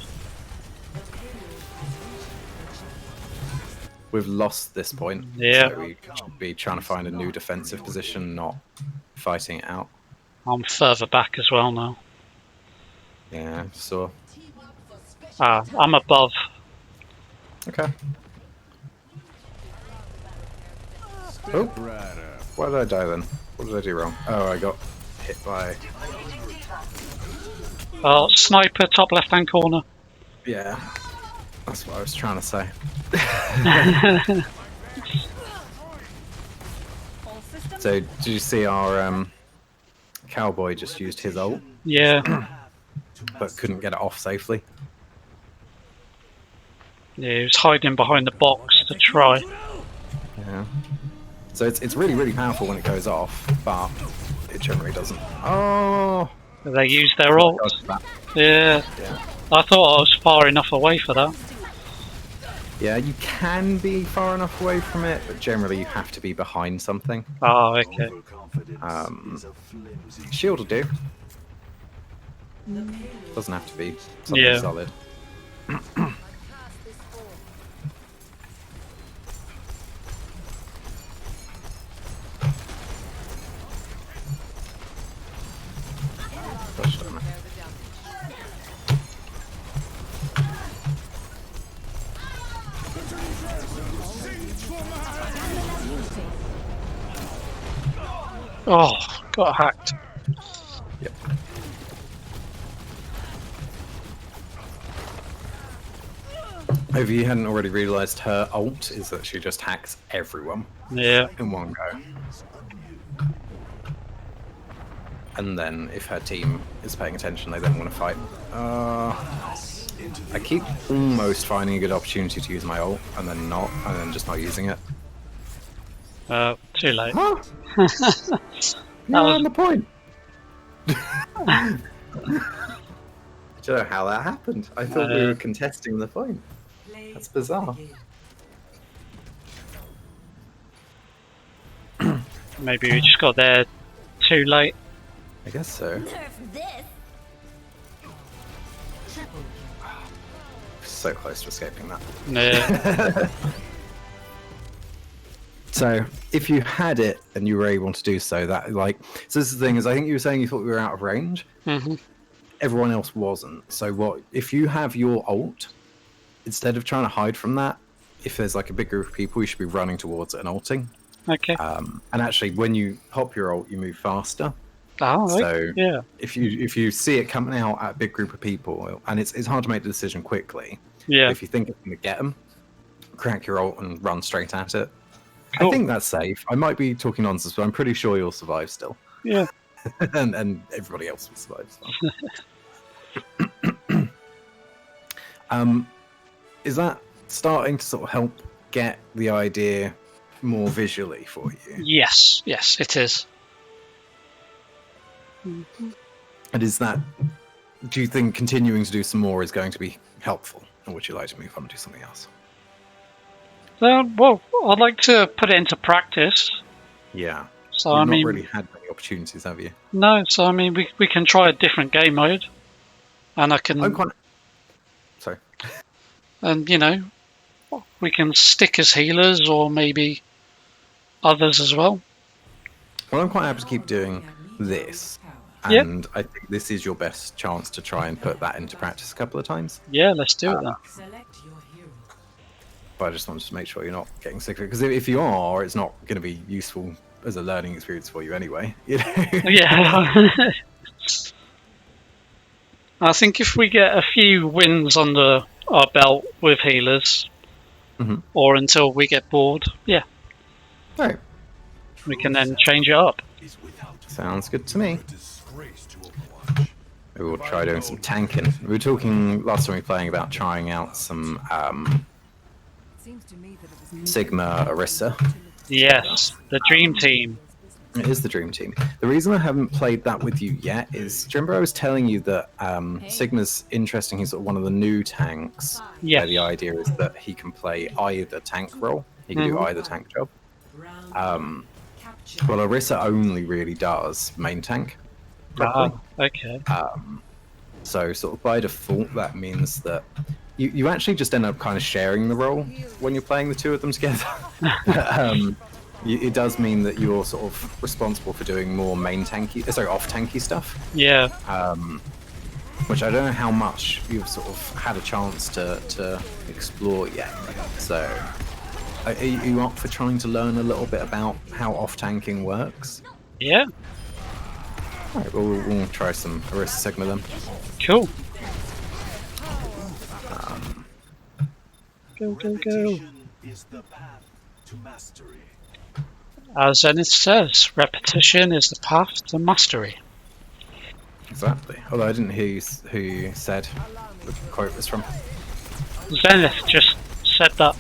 Speaker 2: We've lost this point,
Speaker 1: Yeah.
Speaker 2: so we should be trying to find a new defensive position, not fighting it out.
Speaker 1: I'm further back as well now.
Speaker 2: Yeah, so
Speaker 1: I'm above.
Speaker 2: okay. Oh, why did I die then? What did I do wrong? Oh, I got hit by.
Speaker 1: Oh, sniper, top left-hand corner.
Speaker 2: Yeah, that's what I was trying to say. So, did you see our cowboy just used his ult,
Speaker 1: Yeah.
Speaker 2: but couldn't get it off safely?
Speaker 1: Yeah, he was hiding behind the box to try.
Speaker 2: Yeah. So it's really powerful when it goes off, but it generally doesn't. Oh.
Speaker 1: They used their ult. Yeah.
Speaker 2: Yeah.
Speaker 1: I thought I was far enough away for that.
Speaker 2: Yeah, you can be far enough away from it, but generally you have to be behind something.
Speaker 1: Oh, okay.
Speaker 2: Shield will do. Doesn't have to be something
Speaker 1: Yeah.
Speaker 2: solid. Gosh damn it.
Speaker 1: Oh, got hacked.
Speaker 2: Yep. If you hadn't already realised, her ult is that she just hacks everyone
Speaker 1: Yeah.
Speaker 2: in one go. And then if her team is paying attention, they then want to fight. I keep almost finding a good opportunity to use my ult, and then not, and then just not using it.
Speaker 1: Too late.
Speaker 2: Huh? No,
Speaker 1: was-
Speaker 2: on the point. Do you know how that happened? I thought we were contesting the point. That's bizarre.
Speaker 1: Maybe we just got there too late.
Speaker 2: I guess so.
Speaker 4: Nerf this.
Speaker 2: So close to escaping that.
Speaker 1: Yeah.
Speaker 2: So if you had it and you were able to do so, that like, so this is the thing is, I think you were saying you thought we were out of range.
Speaker 1: hmm
Speaker 2: Everyone else wasn't. So what if you have your ult, instead of trying to hide from that, if there's like a big group of people, you should be running towards it and ulting.
Speaker 1: Okay.
Speaker 2: And actually, when you pop your ult, you move faster.
Speaker 1: Oh,
Speaker 2: So
Speaker 1: yeah.
Speaker 2: if you see it coming out at a big group of people, and it's hard to make the decision quickly.
Speaker 1: Yeah.
Speaker 2: If you think it's going to get them, crack your ult and run straight at it.
Speaker 1: Cool.
Speaker 2: I think that's safe. I might be talking nonsense, but I'm pretty sure you'll survive still.
Speaker 1: Yeah.
Speaker 2: and everybody else will survive as well. Is that starting to sort of help get the idea more visually for you?
Speaker 1: Yes. Yes, it is.
Speaker 2: And is that, do you think continuing to do some more is going to be helpful? Or would you like to move on and do something else?
Speaker 1: Well, I'd like to put it into practice.
Speaker 2: Yeah.
Speaker 1: So
Speaker 2: You've
Speaker 1: I
Speaker 2: not
Speaker 1: mean,
Speaker 2: really had many opportunities, have you?
Speaker 1: no. So I mean, we can try a different game mode, and I can,
Speaker 2: I'm quite... Sorry.
Speaker 1: and you know, we can stick as healers or maybe others as well.
Speaker 2: Well, I'm quite happy to keep doing this.
Speaker 1: Yep.
Speaker 2: And I think this is your best chance to try and put that into practice a couple of times.
Speaker 1: Yeah, let's do it then.
Speaker 5: Select your hero.
Speaker 2: But I just wanted to make sure you're not getting sick of it. Because if you are, it's not going to be useful as a learning experience for you anyway. You know?
Speaker 1: Yeah. I think if we get a few wins under our belt with healers,
Speaker 2: Mhm.
Speaker 1: or until we get bored, yeah,
Speaker 2: All right.
Speaker 1: we can then change it up.
Speaker 3: Is without
Speaker 2: Sounds good to me.
Speaker 3: a disgrace to Overwatch.
Speaker 2: We will try doing some tanking. We were talking last time we were playing about trying out some
Speaker 5: Seems to me that it was
Speaker 2: Sigma Orisa.
Speaker 1: Yes, the dream team.
Speaker 2: It is the dream team. The reason I haven't played that with you yet is, do you remember I was telling you that Sigma's interesting? He's sort of one of the new tanks.
Speaker 1: Yes.
Speaker 2: Where the idea is that he can play either tank role. He can do either tank job.
Speaker 5: round capture.
Speaker 2: Well, Orisa only really does main tank. properly.
Speaker 1: Okay.
Speaker 2: So sort of by default, that means that you actually just end up kind of sharing the role when you're playing the two of them together. It does mean that you're sort of responsible for doing more off tanky stuff,
Speaker 1: Yeah.
Speaker 2: which I don't know how much you've sort of had a chance to explore yet. So, are you up for trying to learn a little bit about how off tanking works?
Speaker 1: Yeah.
Speaker 2: All right, well, we'll try some Orisa Sigma then.
Speaker 1: Cool. Go, go, go.
Speaker 3: Repetition is the path to mastery.
Speaker 1: As Zenith says, repetition is the path to mastery.
Speaker 2: Exactly. Although I didn't hear who you said the quote was from.
Speaker 1: Zenith just said that.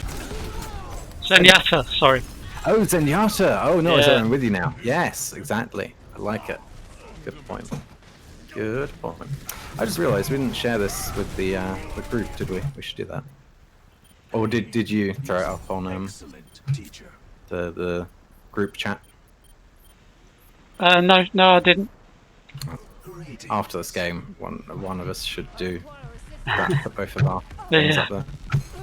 Speaker 1: Zenyatta, sorry.
Speaker 2: Oh, Zenyatta! Oh no,
Speaker 1: Yeah.
Speaker 2: I'm with you now. Yes, exactly. I like it. Good point. Good point. I just realised we didn't share this with the group, did we? We should do that. Or did you throw it up on
Speaker 3: Excellent teacher.
Speaker 2: the group chat
Speaker 1: No, I didn't.
Speaker 3: Greetings.
Speaker 2: after this game? One of us should do that. Put both of our
Speaker 1: Yeah.
Speaker 2: things up there.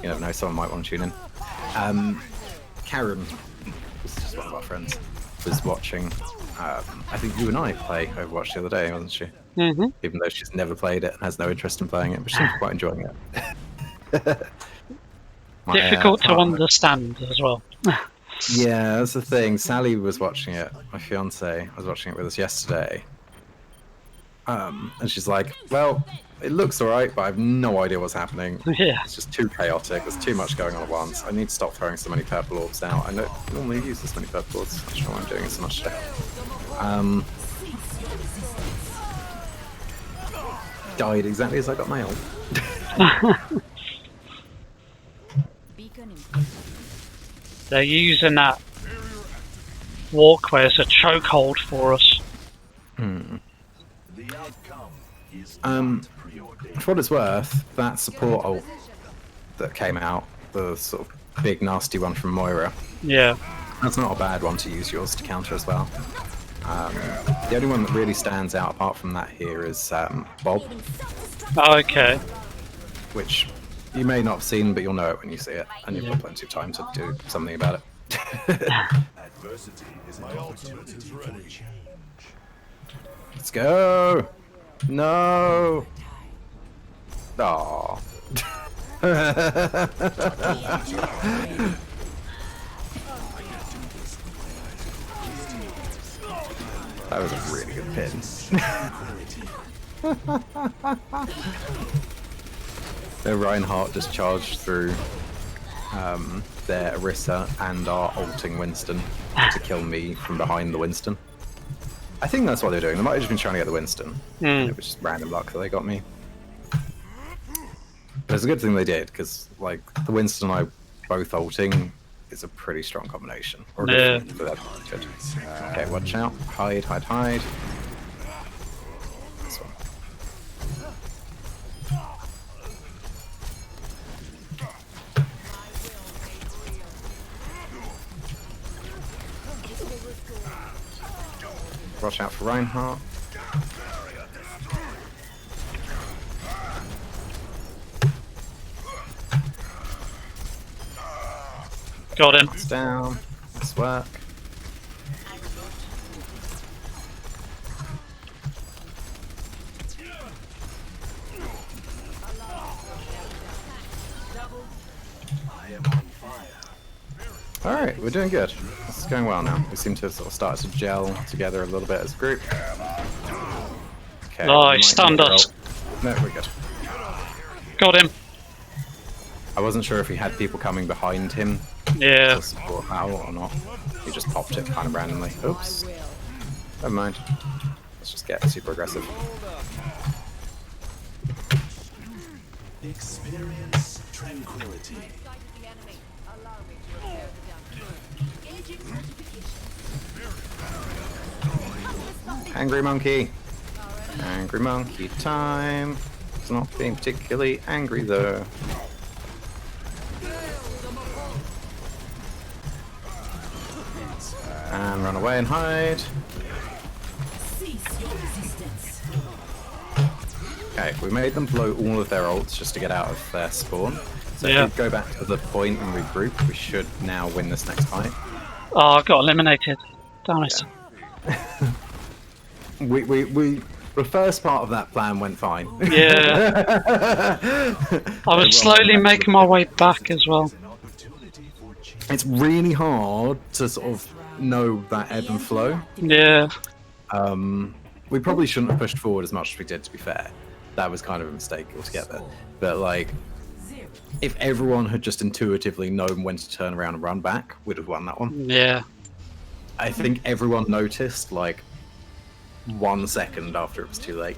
Speaker 2: You never know, someone might want to tune in. Karen, this is just one of our friends, was watching. I think you and I play Overwatch the other day, wasn't she?
Speaker 1: hmm
Speaker 2: Even though she's never played it and has no interest in playing it, but she seems quite enjoying it. My,
Speaker 1: Difficult to
Speaker 2: partner-
Speaker 1: understand as well.
Speaker 2: Yeah, that's the thing. Sally was watching it. My fiance was watching it with us yesterday. And she's like, "Well, it looks alright, but I have no idea what's happening.
Speaker 1: Yeah.
Speaker 2: It's just too chaotic. There's too much going on at once. I need to stop throwing so many purple orbs out. I don't normally use this many purple orbs. I'm not sure why I'm doing it so much today." Died exactly as I got my ult.
Speaker 4: Beacon in
Speaker 1: They're using that walkway as a chokehold for us.
Speaker 3: The outcome is
Speaker 2: Um,
Speaker 3: not preordained.
Speaker 2: For what it's worth, that support ult that came out, the sort of big nasty one from Moira,
Speaker 1: Yeah.
Speaker 2: That's not a bad one to use yours to counter as well. The only one that really stands out apart from that here is Bob,
Speaker 1: Oh, okay.
Speaker 2: which you may not have seen, but you'll know it when you see it, and you've got plenty of time to do something about it.
Speaker 3: Adversity is an opportunity for change.
Speaker 2: Let's go! No! Aww. That was a really good pin. The Reinhardt just charged through their Orisa and are ulting Winston to kill me from behind the Winston. I think that's what they're doing. They might have just been trying to get the Winston. It was just random luck that they got me. But it's a good thing they did, because like the Winston and I both ulting is a pretty strong combination. Or a good thing for them. Good. Okay, watch out. Hide, hide, hide. This one. Watch out for Reinhardt.
Speaker 1: Got him.
Speaker 2: It's down. Nice work. Alright, we're doing good. This is going well now. We seem to have sort of started to gel together a little bit as a group. Okay,
Speaker 1: Oh, he stunned us.
Speaker 2: No, we're good.
Speaker 1: Got him.
Speaker 2: I wasn't sure if he had people coming behind him
Speaker 1: Yeah.
Speaker 2: to support Hal or not. He just popped it kind of randomly. Oops. Never mind. Let's just get super aggressive.
Speaker 3: Experience tranquility.
Speaker 2: Angry monkey. Angry monkey time. It's not being particularly angry though. And run away and hide. Okay, we made them blow all of their ults just to get out of their spawn. So if we go back to the point and regroup, we should now win this next fight.
Speaker 1: Oh, I got eliminated. Damn it.
Speaker 2: The first part of that plan went fine.
Speaker 1: Yeah. I was slowly making my way back as well.
Speaker 2: It's really hard to sort of know that ebb and flow.
Speaker 1: Yeah.
Speaker 2: We probably shouldn't have pushed forward as much as we did, to be fair. That was kind of a mistake altogether. But like, if everyone had just intuitively known when to turn around and run back, we'd have won that one.
Speaker 1: Yeah.
Speaker 2: I think everyone noticed like 1 second after it was too late.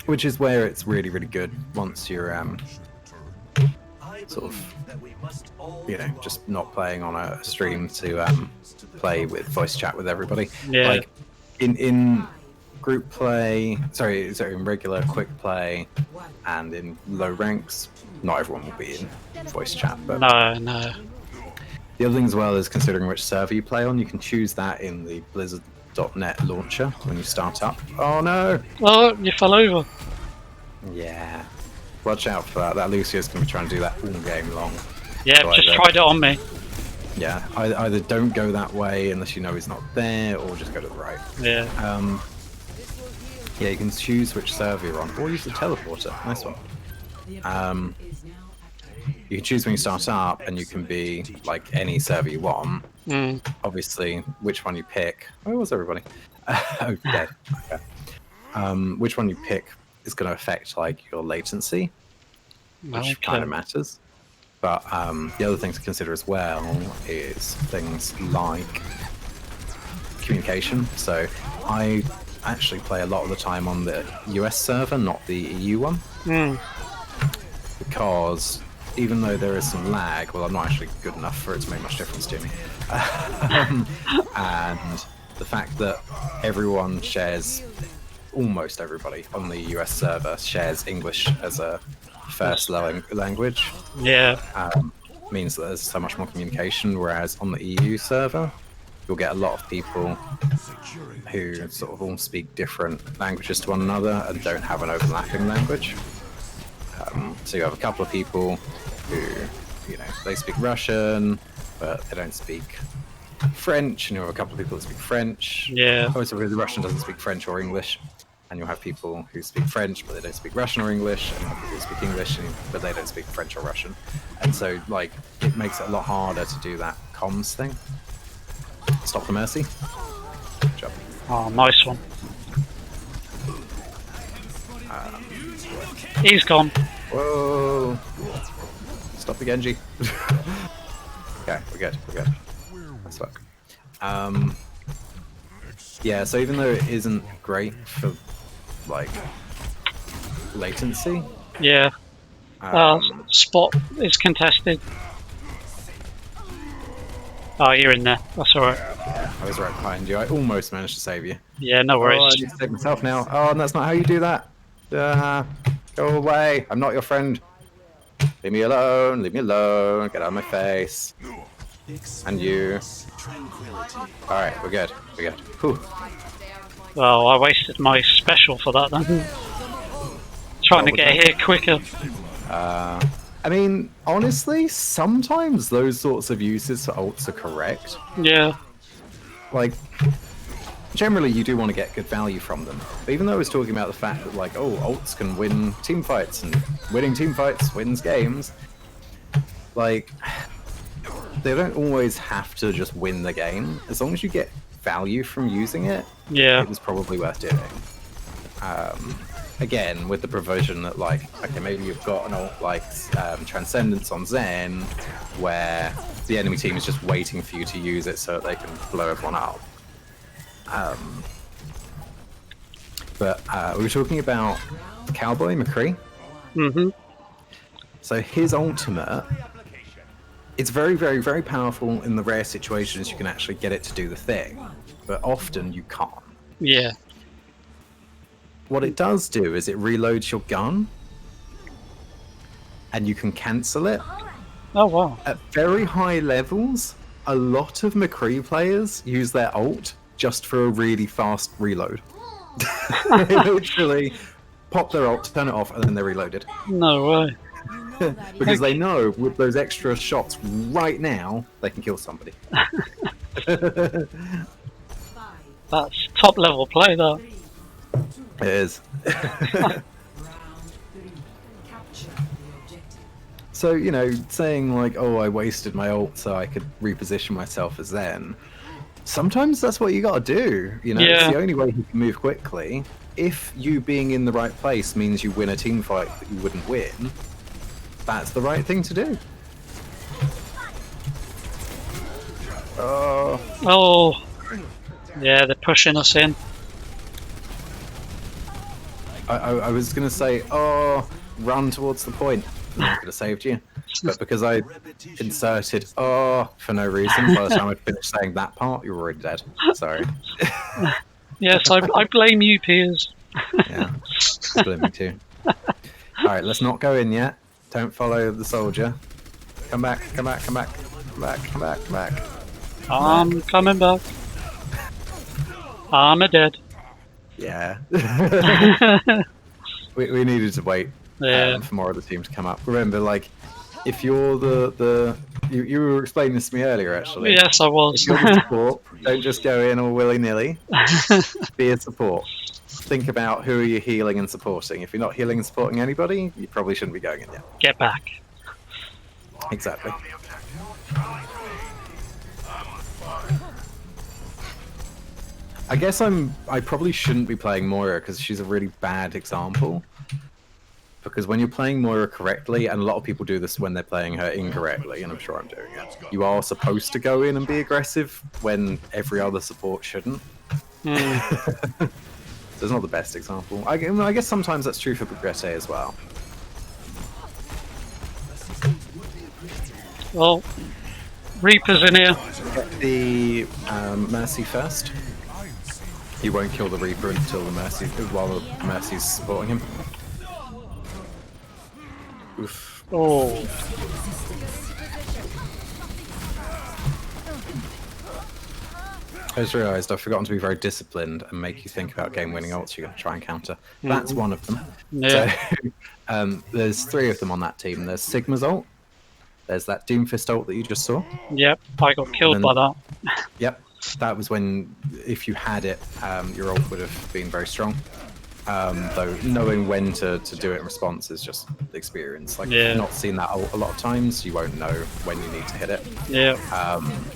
Speaker 2: Which is where it's really, really good once you're sort of, you know, just not playing on a stream to play with voice chat with everybody.
Speaker 1: Yeah.
Speaker 2: Like in group play, sorry, in regular quick play and in low ranks, not everyone will be in voice chat. But
Speaker 1: No.
Speaker 2: the other thing as well is considering which server you play on. You can choose that in the Blizzard.net launcher when you start up. Oh no!
Speaker 1: Oh, you fell over.
Speaker 2: Yeah. Watch out for that. That Lucio's going to be trying to do that all game long.
Speaker 1: Yeah,
Speaker 2: So
Speaker 1: just
Speaker 2: either-
Speaker 1: tried it on me.
Speaker 2: Yeah, either don't go that way unless you know he's not there, or just go to the right.
Speaker 1: Yeah.
Speaker 2: Yeah, you can choose which server you're on, or use the teleporter. Nice one. You can choose when you start up, and you can be like any server you want. Obviously, which one you pick. Where was everybody? Oh, dead. Okay. Which one you pick is going to affect like your latency, which kind of matters. But the other thing to consider as well is things like communication. So I actually play a lot of the time on the US server, not the EU one, because even though there is some lag, well, I'm not actually good enough for it to make much difference to me. And the fact that everyone shares almost everybody on the US server shares English as a first language.
Speaker 1: Yeah.
Speaker 2: Means that there's so much more communication, whereas on the EU server, you'll get a lot of people who sort of all speak different languages to one another and don't have an overlapping language. So you have a couple of people who, you know, they speak Russian, but they don't speak French, and you have a couple of people that speak French.
Speaker 1: Yeah.
Speaker 2: Oh, so the Russian doesn't speak French or English, and you'll have people who speak French, but they don't speak Russian or English, and people who speak English, but they don't speak French or Russian. And so, like, it makes it a lot harder to do that comms thing. Stop the mercy. Good job.
Speaker 1: Oh, nice one. He's gone.
Speaker 2: Whoa! Stop the Genji. Okay, we're good. We're good. Let's look. Yeah, so even though it isn't great for, like, latency,
Speaker 1: Yeah. Spot is contested. Oh, you're in there. That's alright.
Speaker 2: I was right behind you. I almost managed to save you.
Speaker 1: Yeah, no
Speaker 2: Oh, I
Speaker 1: worries.
Speaker 2: need to save myself now. Oh, and that's not how you do that. Go away. I'm not your friend. Leave me alone. Leave me alone. Get out of my face. And you. Alright, we're good. We're good. Whew.
Speaker 1: Well, I wasted my special for that then. Trying to get here quicker.
Speaker 2: I mean, honestly, sometimes those sorts of uses for ults are correct.
Speaker 1: Yeah.
Speaker 2: Like, generally you do want to get good value from them. But even though I was talking about the fact that, like, oh, ults can win team fights, and winning team fights wins games, like, they don't always have to just win the game. As long as you get value from using it,
Speaker 1: Yeah.
Speaker 2: it was probably worth doing. Again, with the provision that, like, okay, maybe you've got an ult like Transcendence on Zen, where the enemy team is just waiting for you to use it so that they can blow everyone up. But we were talking about Cowboy McCree.
Speaker 1: Mhm.
Speaker 2: So his ultimate, it's very, very, very powerful in the rare situations you can actually get it to do the thing, but often you can't.
Speaker 1: Yeah.
Speaker 2: What it does do is it reloads your gun, and you can cancel it.
Speaker 1: Oh wow.
Speaker 2: At very high levels, a lot of McCree players use their ult just for a really fast reload. They literally pop their ult, turn it off, and then they're reloaded.
Speaker 1: No way.
Speaker 2: Because they know with those extra shots right now, they can kill somebody.
Speaker 1: That's top level play though.
Speaker 2: It is. So, you know, saying like, oh, I wasted my ult so I could reposition myself as Zen. Sometimes that's what you gotta do. You know, it's
Speaker 1: Yeah.
Speaker 2: the only way you can move quickly. If you being in the right place means you win a team fight that you wouldn't win, that's the right thing to do. Oh,
Speaker 1: Oh. Yeah, they're pushing us in.
Speaker 2: I was gonna say, oh, run towards the point. I could have saved you. But because I inserted oh for no reason, by the time I finished saying that part, you were already dead. Sorry.
Speaker 1: Yes, I blame you, Piers.
Speaker 2: Yeah. Blame me too. Alright, let's not go in yet. Don't follow the soldier. Come back, come back, come back. Come back, come back, come back.
Speaker 1: I'm coming back. I'm a dead.
Speaker 2: Yeah. we needed to wait
Speaker 1: Yeah.
Speaker 2: for more of the team to come up. Remember, like, if you're you were explaining this to me earlier, actually.
Speaker 1: Yes, I was.
Speaker 2: If you're the support, don't just go in all willy-nilly. Be a support. Think about who are you healing and supporting. If you're not healing and supporting anybody, you probably shouldn't be going in yet.
Speaker 1: Get back.
Speaker 2: Exactly. I guess I probably shouldn't be playing Moira because she's a really bad example. Because when you're playing Moira correctly, and a lot of people do this when they're playing her incorrectly, and I'm sure I'm doing it, you are supposed to go in and be aggressive when every other support shouldn't.
Speaker 1: Mm.
Speaker 2: So it's not the best example. I guess sometimes that's true for Brigitte as well.
Speaker 1: Well, Reaper's in here.
Speaker 2: Get the Mercy first. He won't kill the Reaper until the Mercy, while the Mercy's supporting him. Oof.
Speaker 1: Oh,
Speaker 2: I just realised I've forgotten to be very disciplined and make you think about game-winning ults you're going to try and counter. That's one of them.
Speaker 1: yeah.
Speaker 2: So, there's 3 of them on that team. There's Sigma's ult. There's that Doomfist ult that you just saw.
Speaker 1: Yep, I got killed by that.
Speaker 2: Yep, that was when, if you had it, your ult would have been very strong. Though knowing when to do it in response is just experience. Like, if
Speaker 1: Yeah.
Speaker 2: you've not seen that ult a lot of times, you won't know when you need to hit it.
Speaker 1: Yeah.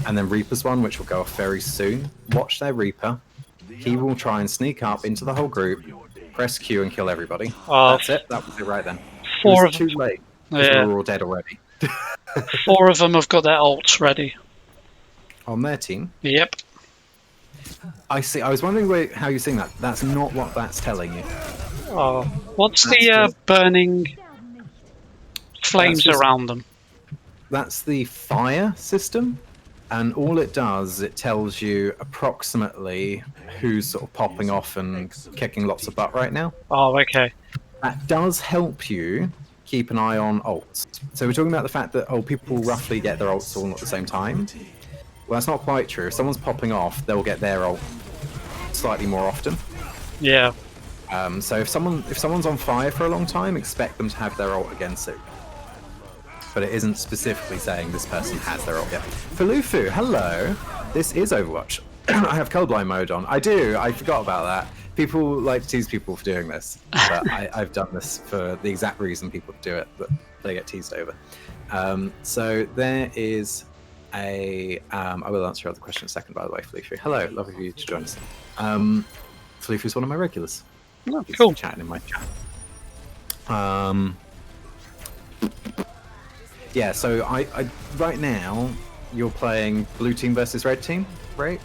Speaker 2: And then Reaper's one, which will go off very soon. Watch their Reaper. He will try and sneak up into the whole group, press Q and kill everybody.
Speaker 1: Oh,
Speaker 2: That's it. That was it right then. It
Speaker 1: 4
Speaker 2: was
Speaker 1: of
Speaker 2: too late. 'Cause
Speaker 1: Yeah.
Speaker 2: we were all dead already.
Speaker 1: 4 of them have got their ults ready.
Speaker 2: On their team.
Speaker 1: Yep.
Speaker 2: I see. I was wondering how you're seeing that. That's not what that's telling you.
Speaker 1: Oh, what's
Speaker 2: That's
Speaker 1: the
Speaker 2: just-
Speaker 1: burning flames
Speaker 2: just-
Speaker 1: around them?
Speaker 2: That's the fire system, and all it does, it tells you approximately who's sort of popping off and kicking lots of butt right now.
Speaker 1: Oh, okay.
Speaker 2: That does help you keep an eye on ults. So we're talking about the fact that people roughly get their ults all at the same time. Well, that's not quite true. If someone's popping off, they'll get their ult slightly more often.
Speaker 1: Yeah.
Speaker 2: So if someone's on fire for a long time, expect them to have their ult again soon. But it isn't specifically saying this person has their ult yet. Falufu, hello. This is Overwatch. I have colorblind mode on. I do. I forgot about that. People like to tease people for doing this, but I've done this for the exact reason people do it, that they get teased over. So there is a. I will answer your other question in a second, by the way, Falufu. Hello, lovely of you to join us. Falufu is one of my regulars.
Speaker 1: Oh,
Speaker 2: He's
Speaker 1: cool.
Speaker 2: chatting in my chat. Yeah, so I right now you're playing blue team versus red team, right?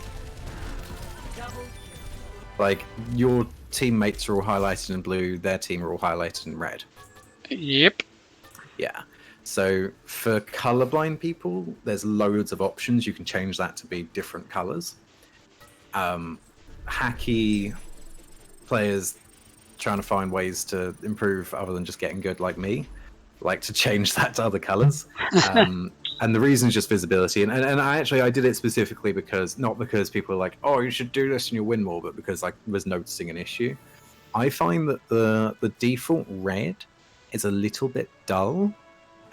Speaker 2: Like your teammates are all highlighted in blue, their team are all highlighted in red.
Speaker 1: Yep.
Speaker 2: Yeah. So for colorblind people, there's loads of options. You can change that to be different colors. Hacky players trying to find ways to improve other than just getting good like me like to change that to other colors. And the reason is just visibility. And I did it specifically because, not because people are like, oh, you should do this and you'll win more, but because I was noticing an issue. I find that the default red is a little bit dull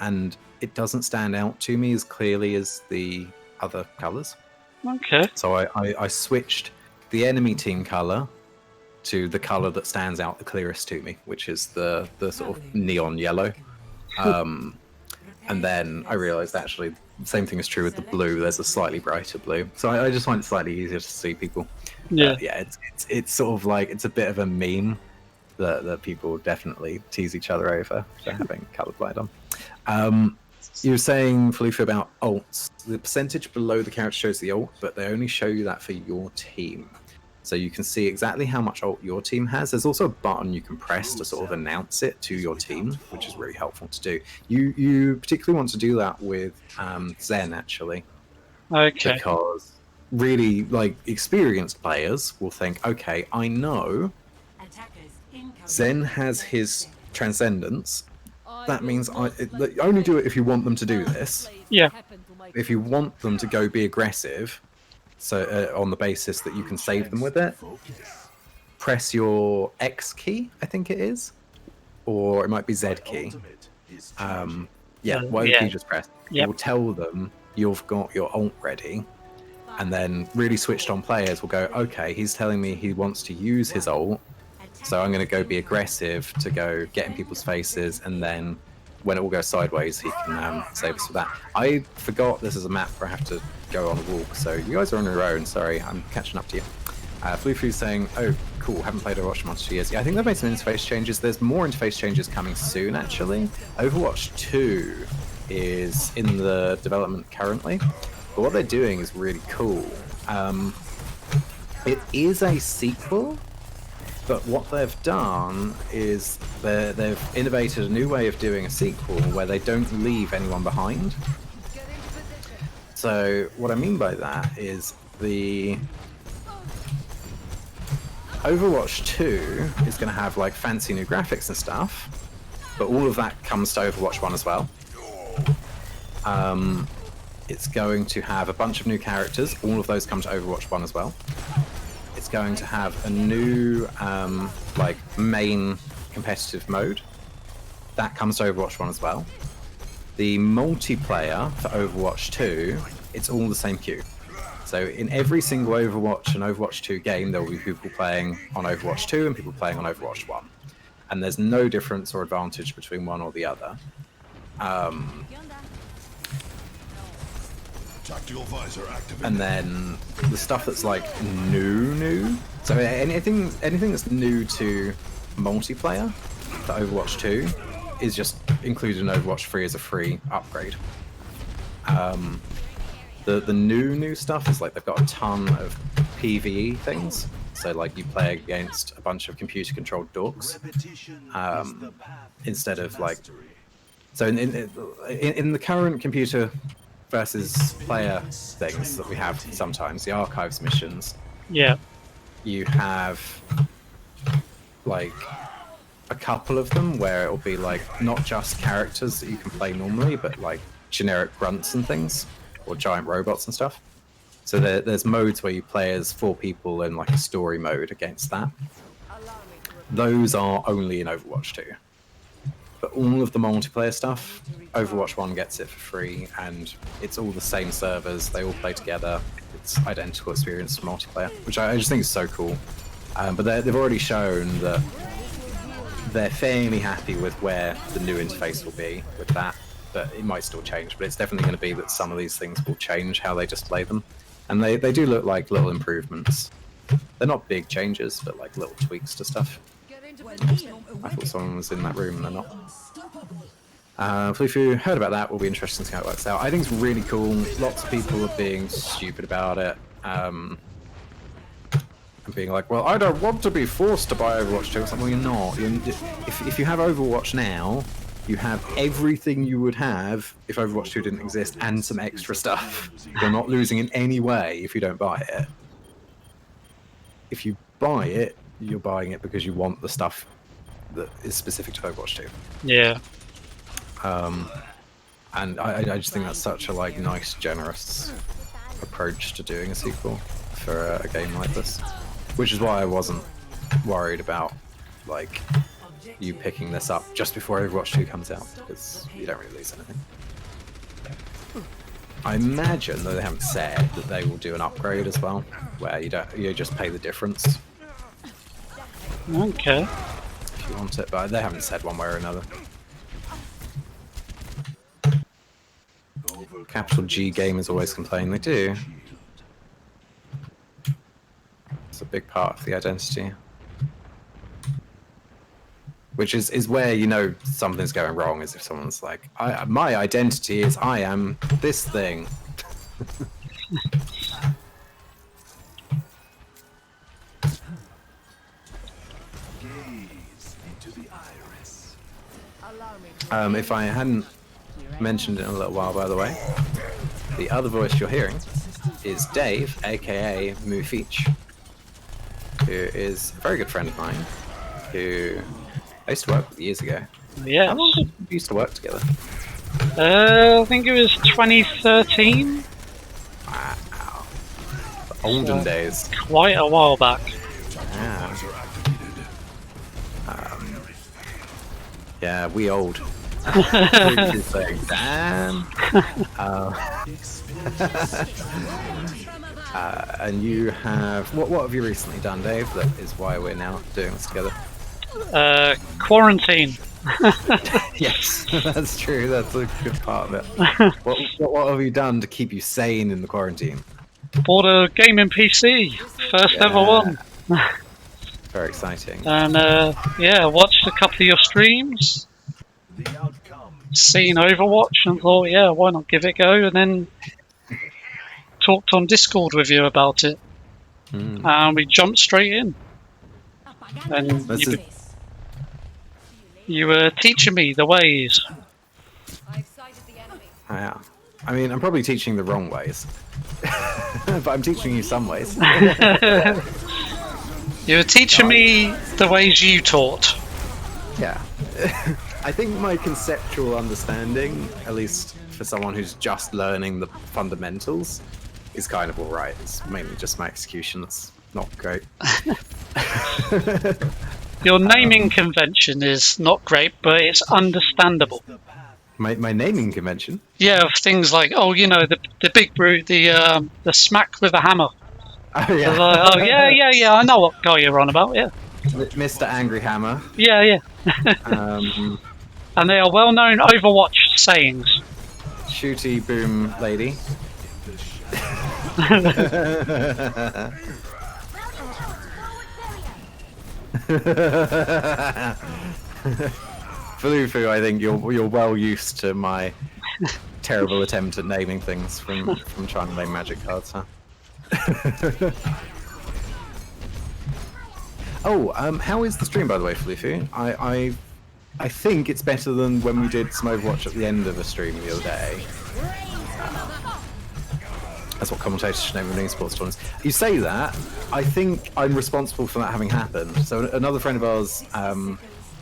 Speaker 2: and it doesn't stand out to me as clearly as the other colors.
Speaker 1: Okay.
Speaker 2: So I switched the enemy team color to the color that stands out the clearest to me, which is the sort of neon yellow. And then I realized actually the same thing is true with the blue. There's a slightly brighter blue. So I just find it slightly easier to see people.
Speaker 1: Yeah.
Speaker 2: Yeah, it's sort of like, it's a bit of a meme that people definitely tease each other over for having colorblind on. You were saying, Falufu, about ults. The percentage below the character shows the ult, but they only show you that for your team. So you can see exactly how much ult your team has. There's also a button you can press to sort of announce it to your team, which is really helpful to do. You particularly want to do that with Zen, actually.
Speaker 1: Okay.
Speaker 2: Because really, like, experienced players will think, okay, I know Zen has his Transcendence. That means only do it if you want them to do this.
Speaker 1: Yeah.
Speaker 2: If you want them to go be aggressive, so on the basis that you can save them with it, press your X key, I think it is, or it might be Z key. Whatever key you just press.
Speaker 1: Yep.
Speaker 2: It will tell them you've got your ult ready, and then really switched on players will go, okay, he's telling me he wants to use his ult, so I'm going to go be aggressive to go get in people's faces, and then when it all goes sideways, he can save us with that. I forgot this is a map where I have to go on a walk, so you guys are on your own. Sorry, I'm catching up to you. Bluefu's saying, oh, cool, haven't played Overwatch in months, 2 years. Yeah, I think they've made some interface changes. There's more interface changes coming soon, actually. Overwatch 2 is in the development currently, but what they're doing is really cool. It is a sequel, but what they've done is they've innovated a new way of doing a sequel where they don't leave anyone behind. So what I mean by that is Overwatch 2 is going to have like fancy new graphics and stuff, but all of that comes to Overwatch 1 as well. It's going to have a bunch of new characters. All of those come to Overwatch 1 as well. It's going to have a new like main competitive mode. That comes to Overwatch 1 as well. The multiplayer for Overwatch 2, it's all the same queue. So in every single Overwatch and Overwatch 2 game, there will be people playing on Overwatch 2 and people playing on Overwatch 1. And there's no difference or advantage between one or the other.
Speaker 3: Tactical visor activated.
Speaker 2: And then the stuff that's like new. So anything that's new to multiplayer for Overwatch 2 is just included in Overwatch 3 as a free upgrade. The new stuff is like they've got a ton of PvE things. So like you play against a bunch of computer-controlled dorks instead of like. So in the current computer versus player things that we have sometimes, the archives missions.
Speaker 1: Yeah.
Speaker 2: You have like a couple of them where it'll be like not just characters that you can play normally, but like generic grunts and things, or giant robots and stuff. So there's modes where you play as 4 people in like a story mode against that. Those are only in Overwatch 2. But all of the multiplayer stuff, Overwatch 1 gets it for free, and it's all the same servers, they all play together. It's identical experience for multiplayer, which I just think is so cool. But they've already shown that they're fairly happy with where the new interface will be with that, but it might still change. But it's definitely going to be that some of these things will change how they display them. And they do look like little improvements. They're not big changes, but like little tweaks to stuff. I thought someone was in that room and they're not. So if you heard about that, we'll be interested to see how it works out. I think it's really cool. Lots of people are being stupid about it. And being like, well, I don't want to be forced to buy Overwatch 2. It's like, well, you're not. If you have Overwatch now, you have everything you would have if Overwatch 2 didn't exist, and some extra stuff. You're not losing in any way if you don't buy it. If you buy it, you're buying it because you want the stuff that is specific to Overwatch 2.
Speaker 1: Yeah.
Speaker 2: And I just think that's such a like nice, generous approach to doing a sequel for a game like this. Which is why I wasn't worried about like you picking this up just before Overwatch 2 comes out, because you don't really lose anything. I imagine, though they haven't said, that they will do an upgrade as well, where you just pay the difference
Speaker 1: Okay.
Speaker 2: if you want it, but they haven't said one way or another. Capital G Gamers always complain, they do. It's a big part of the identity. Which is where you know something's going wrong, is if someone's like, my identity is I am this thing.
Speaker 3: Gaze into the iris.
Speaker 2: If I hadn't mentioned it in a little while, by the way, the other voice you're hearing is Dave, aka Moofeach, who is a very good friend of mine, who I used to work with years ago.
Speaker 1: Yes.
Speaker 2: How long did we used to work together?
Speaker 1: I think it was 2013.
Speaker 2: Wow. The olden days.
Speaker 1: Quite a while back.
Speaker 2: Yeah.
Speaker 3: Visor activated.
Speaker 2: Yeah, we old. Damn. And you have what have you recently done, Dave? That is why we're now doing this together.
Speaker 1: Quarantine.
Speaker 2: Yes, that's true. That's a good part of it. What have you done to keep you sane in the quarantine?
Speaker 1: Bought a gaming PC. First ever one.
Speaker 2: Very exciting.
Speaker 1: And yeah, watched a couple of your streams.
Speaker 3: The outcome.
Speaker 1: Seen Overwatch and thought, yeah, why not give it a go? And then talked on Discord with you about it. And we jumped straight in. And you were teaching me the ways.
Speaker 2: Yeah. I mean, I'm probably teaching the wrong ways. But I'm teaching you some ways.
Speaker 1: You were teaching me the ways you taught.
Speaker 2: Yeah. I think my conceptual understanding, at least for someone who's just learning the fundamentals, is kind of alright. It's mainly just my execution that's not great.
Speaker 1: Your naming convention is not great, but it's understandable.
Speaker 2: My naming convention?
Speaker 1: Yeah, of things like, oh, you know, the big brute, the smack with a hammer.
Speaker 2: Oh yeah.
Speaker 1: Oh yeah, I know what guy you're on about, yeah.
Speaker 2: Mr. Angry Hammer.
Speaker 1: Yeah.
Speaker 2: Um,
Speaker 1: And they are well-known Overwatch sayings.
Speaker 2: Shooty Boom Lady. Falufu, I think you're well used to my terrible attempt at naming things from trying to name magic cards, huh? How is the stream, by the way, Falufu? I think it's better than when we did some Overwatch at the end of a stream the other day. That's what commentators should name when sports tournaments. You say that, I think I'm responsible for that having happened. So another friend of ours,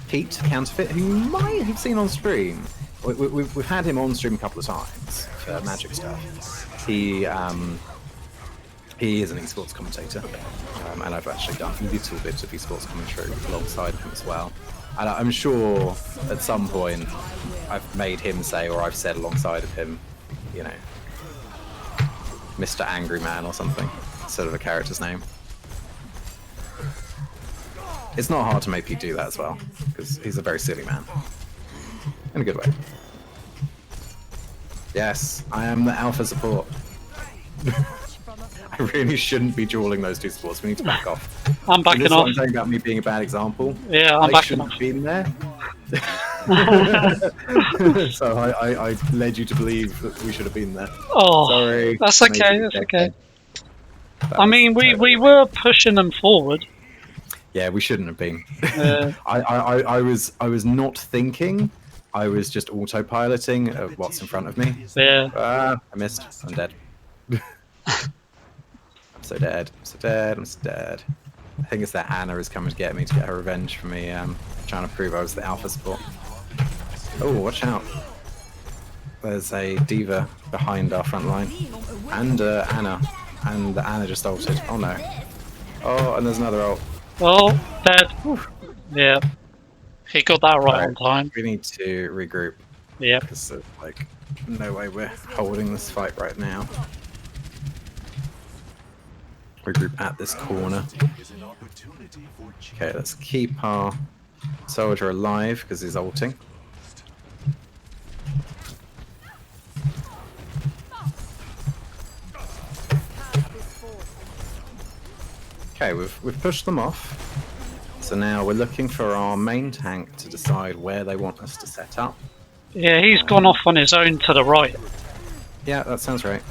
Speaker 2: Pete Counterfeit, who you might have seen on stream. We've had him on stream a couple of times for magic stuff. He is an esports commentator, and I've actually done little bits of esports commentary alongside him as well. And I'm sure at some point I've made him say, or I've said alongside of him, you know, Mr. Angry Man or something, sort of a character's name. It's not hard to make Pete do that as well, because he's a very silly man. In a good way. Yes, I am the alpha support. I really shouldn't be dueling those two supports. We need to back off.
Speaker 1: I'm backing
Speaker 2: This is
Speaker 1: off.
Speaker 2: what I'm saying about me being a bad example.
Speaker 1: Yeah, I'm
Speaker 2: I
Speaker 1: backing
Speaker 2: shouldn't
Speaker 1: off.
Speaker 2: have been there. So I led you to believe that we should have been there.
Speaker 1: Oh,
Speaker 2: Sorry.
Speaker 1: that's
Speaker 2: Made
Speaker 1: okay.
Speaker 2: you
Speaker 1: That's
Speaker 2: get
Speaker 1: okay.
Speaker 2: that
Speaker 1: I
Speaker 2: was
Speaker 1: mean, we
Speaker 2: terrible.
Speaker 1: were pushing them forward.
Speaker 2: Yeah, we shouldn't have been.
Speaker 1: Uh,
Speaker 2: I was not thinking. I was just autopiloting of what's in front of me.
Speaker 1: Yeah.
Speaker 2: I missed. I'm dead. I'm so dead. I'm so dead. I'm so dead. I think it's that Anna is coming to get me to get her revenge for me trying to prove I was the alpha support. Oh, watch out. There's a diva behind our front line. And Anna. And Anna just ulted. Oh no. Oh, and there's another ult.
Speaker 1: Oh, dead. Yeah. He got that right on time.
Speaker 2: We need to regroup.
Speaker 1: Yeah.
Speaker 2: Because there's like no way we're holding this fight right now. Regroup at this corner. Okay, let's keep our soldier alive because he's ulting. Okay, we've pushed them off. So now we're looking for our main tank to decide where they want us to set up.
Speaker 1: Yeah, he's gone off on his own to the right.
Speaker 2: Yeah, that sounds right.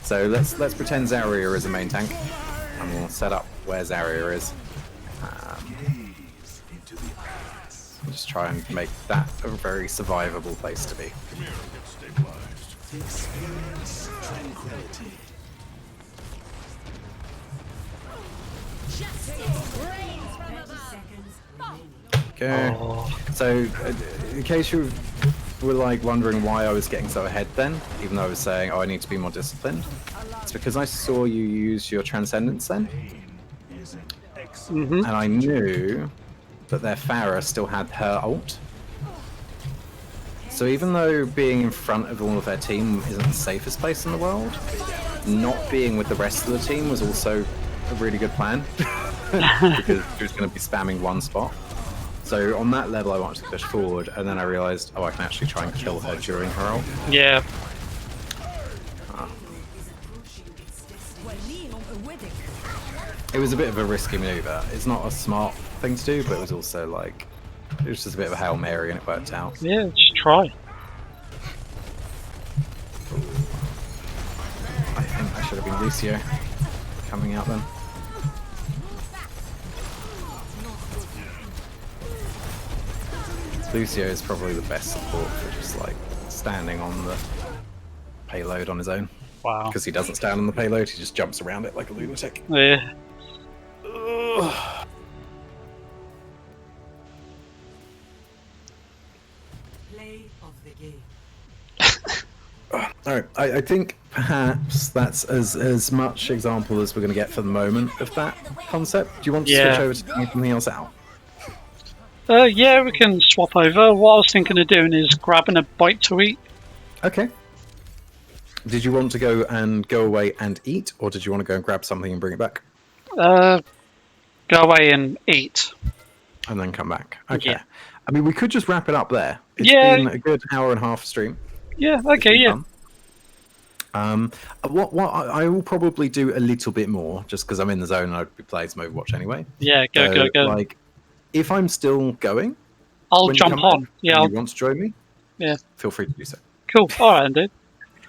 Speaker 2: So let's pretend Zarya is a main tank, and we'll set up where Zarya is. We'll just try and make that a very survivable place to be. Okay.
Speaker 1: Oh.
Speaker 2: So, in case you were like wondering why I was getting so ahead then, even though I was saying, oh, I need to be more disciplined, it's because I saw you use your Transcendence then, and I knew that their Pharah still had her ult. So even though being in front of all of their team isn't the safest place in the world, not being with the rest of the team was also a really good plan, because she was going to be spamming one spot. So on that level I wanted to push forward, and then I realised, oh, I can actually try and kill her during her ult.
Speaker 1: Yeah.
Speaker 2: It was a bit of a risky maneuver. It's not a smart thing to do, but it was also like, it was just a bit of a Hail Mary and it worked out.
Speaker 1: Yeah, just try.
Speaker 2: I think I should have been Lucio coming out then. Lucio is probably the best support for just like standing on the payload on his own.
Speaker 1: Wow.
Speaker 2: Because he doesn't stand on the payload, he just jumps around it like a lunatic.
Speaker 1: Yeah.
Speaker 5: Play of the game.
Speaker 2: All right, I think perhaps that's as much example as we're going to get for the moment of that concept. Do you want to
Speaker 1: Yeah.
Speaker 2: switch over to trying something else out?
Speaker 1: Yeah, we can swap over. What I was thinking of doing is grabbing a bite to eat.
Speaker 2: Okay. Did you want to go away and eat, or did you want to go and grab something and bring it back
Speaker 1: Go away and eat.
Speaker 2: and then come back? Okay.
Speaker 1: Yeah.
Speaker 2: I mean, we could just wrap it up there. It's
Speaker 1: Yeah.
Speaker 2: been a good hour and a half stream.
Speaker 1: Yeah,
Speaker 2: It's
Speaker 1: okay,
Speaker 2: been
Speaker 1: yeah.
Speaker 2: fun. What I will probably do a little bit more, just because I'm in the zone and I'd be playing some Overwatch anyway.
Speaker 1: Yeah, go,
Speaker 2: So,
Speaker 1: go, go.
Speaker 2: Like, if I'm still going,
Speaker 1: I'll
Speaker 2: when you
Speaker 1: jump
Speaker 2: come
Speaker 1: on.
Speaker 2: back
Speaker 1: Yeah,
Speaker 2: and
Speaker 1: I'll,
Speaker 2: you want to join me,
Speaker 1: yeah.
Speaker 2: feel free to do so.
Speaker 1: Cool. Alright, then, dude.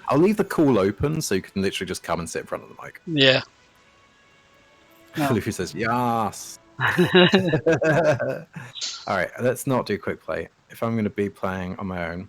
Speaker 2: I'll leave the call open so you can literally just come and sit in front of the mic.
Speaker 1: Yeah. No.
Speaker 2: Luffy says, yes. All right, let's not do quick play. If I'm going to be playing on my own,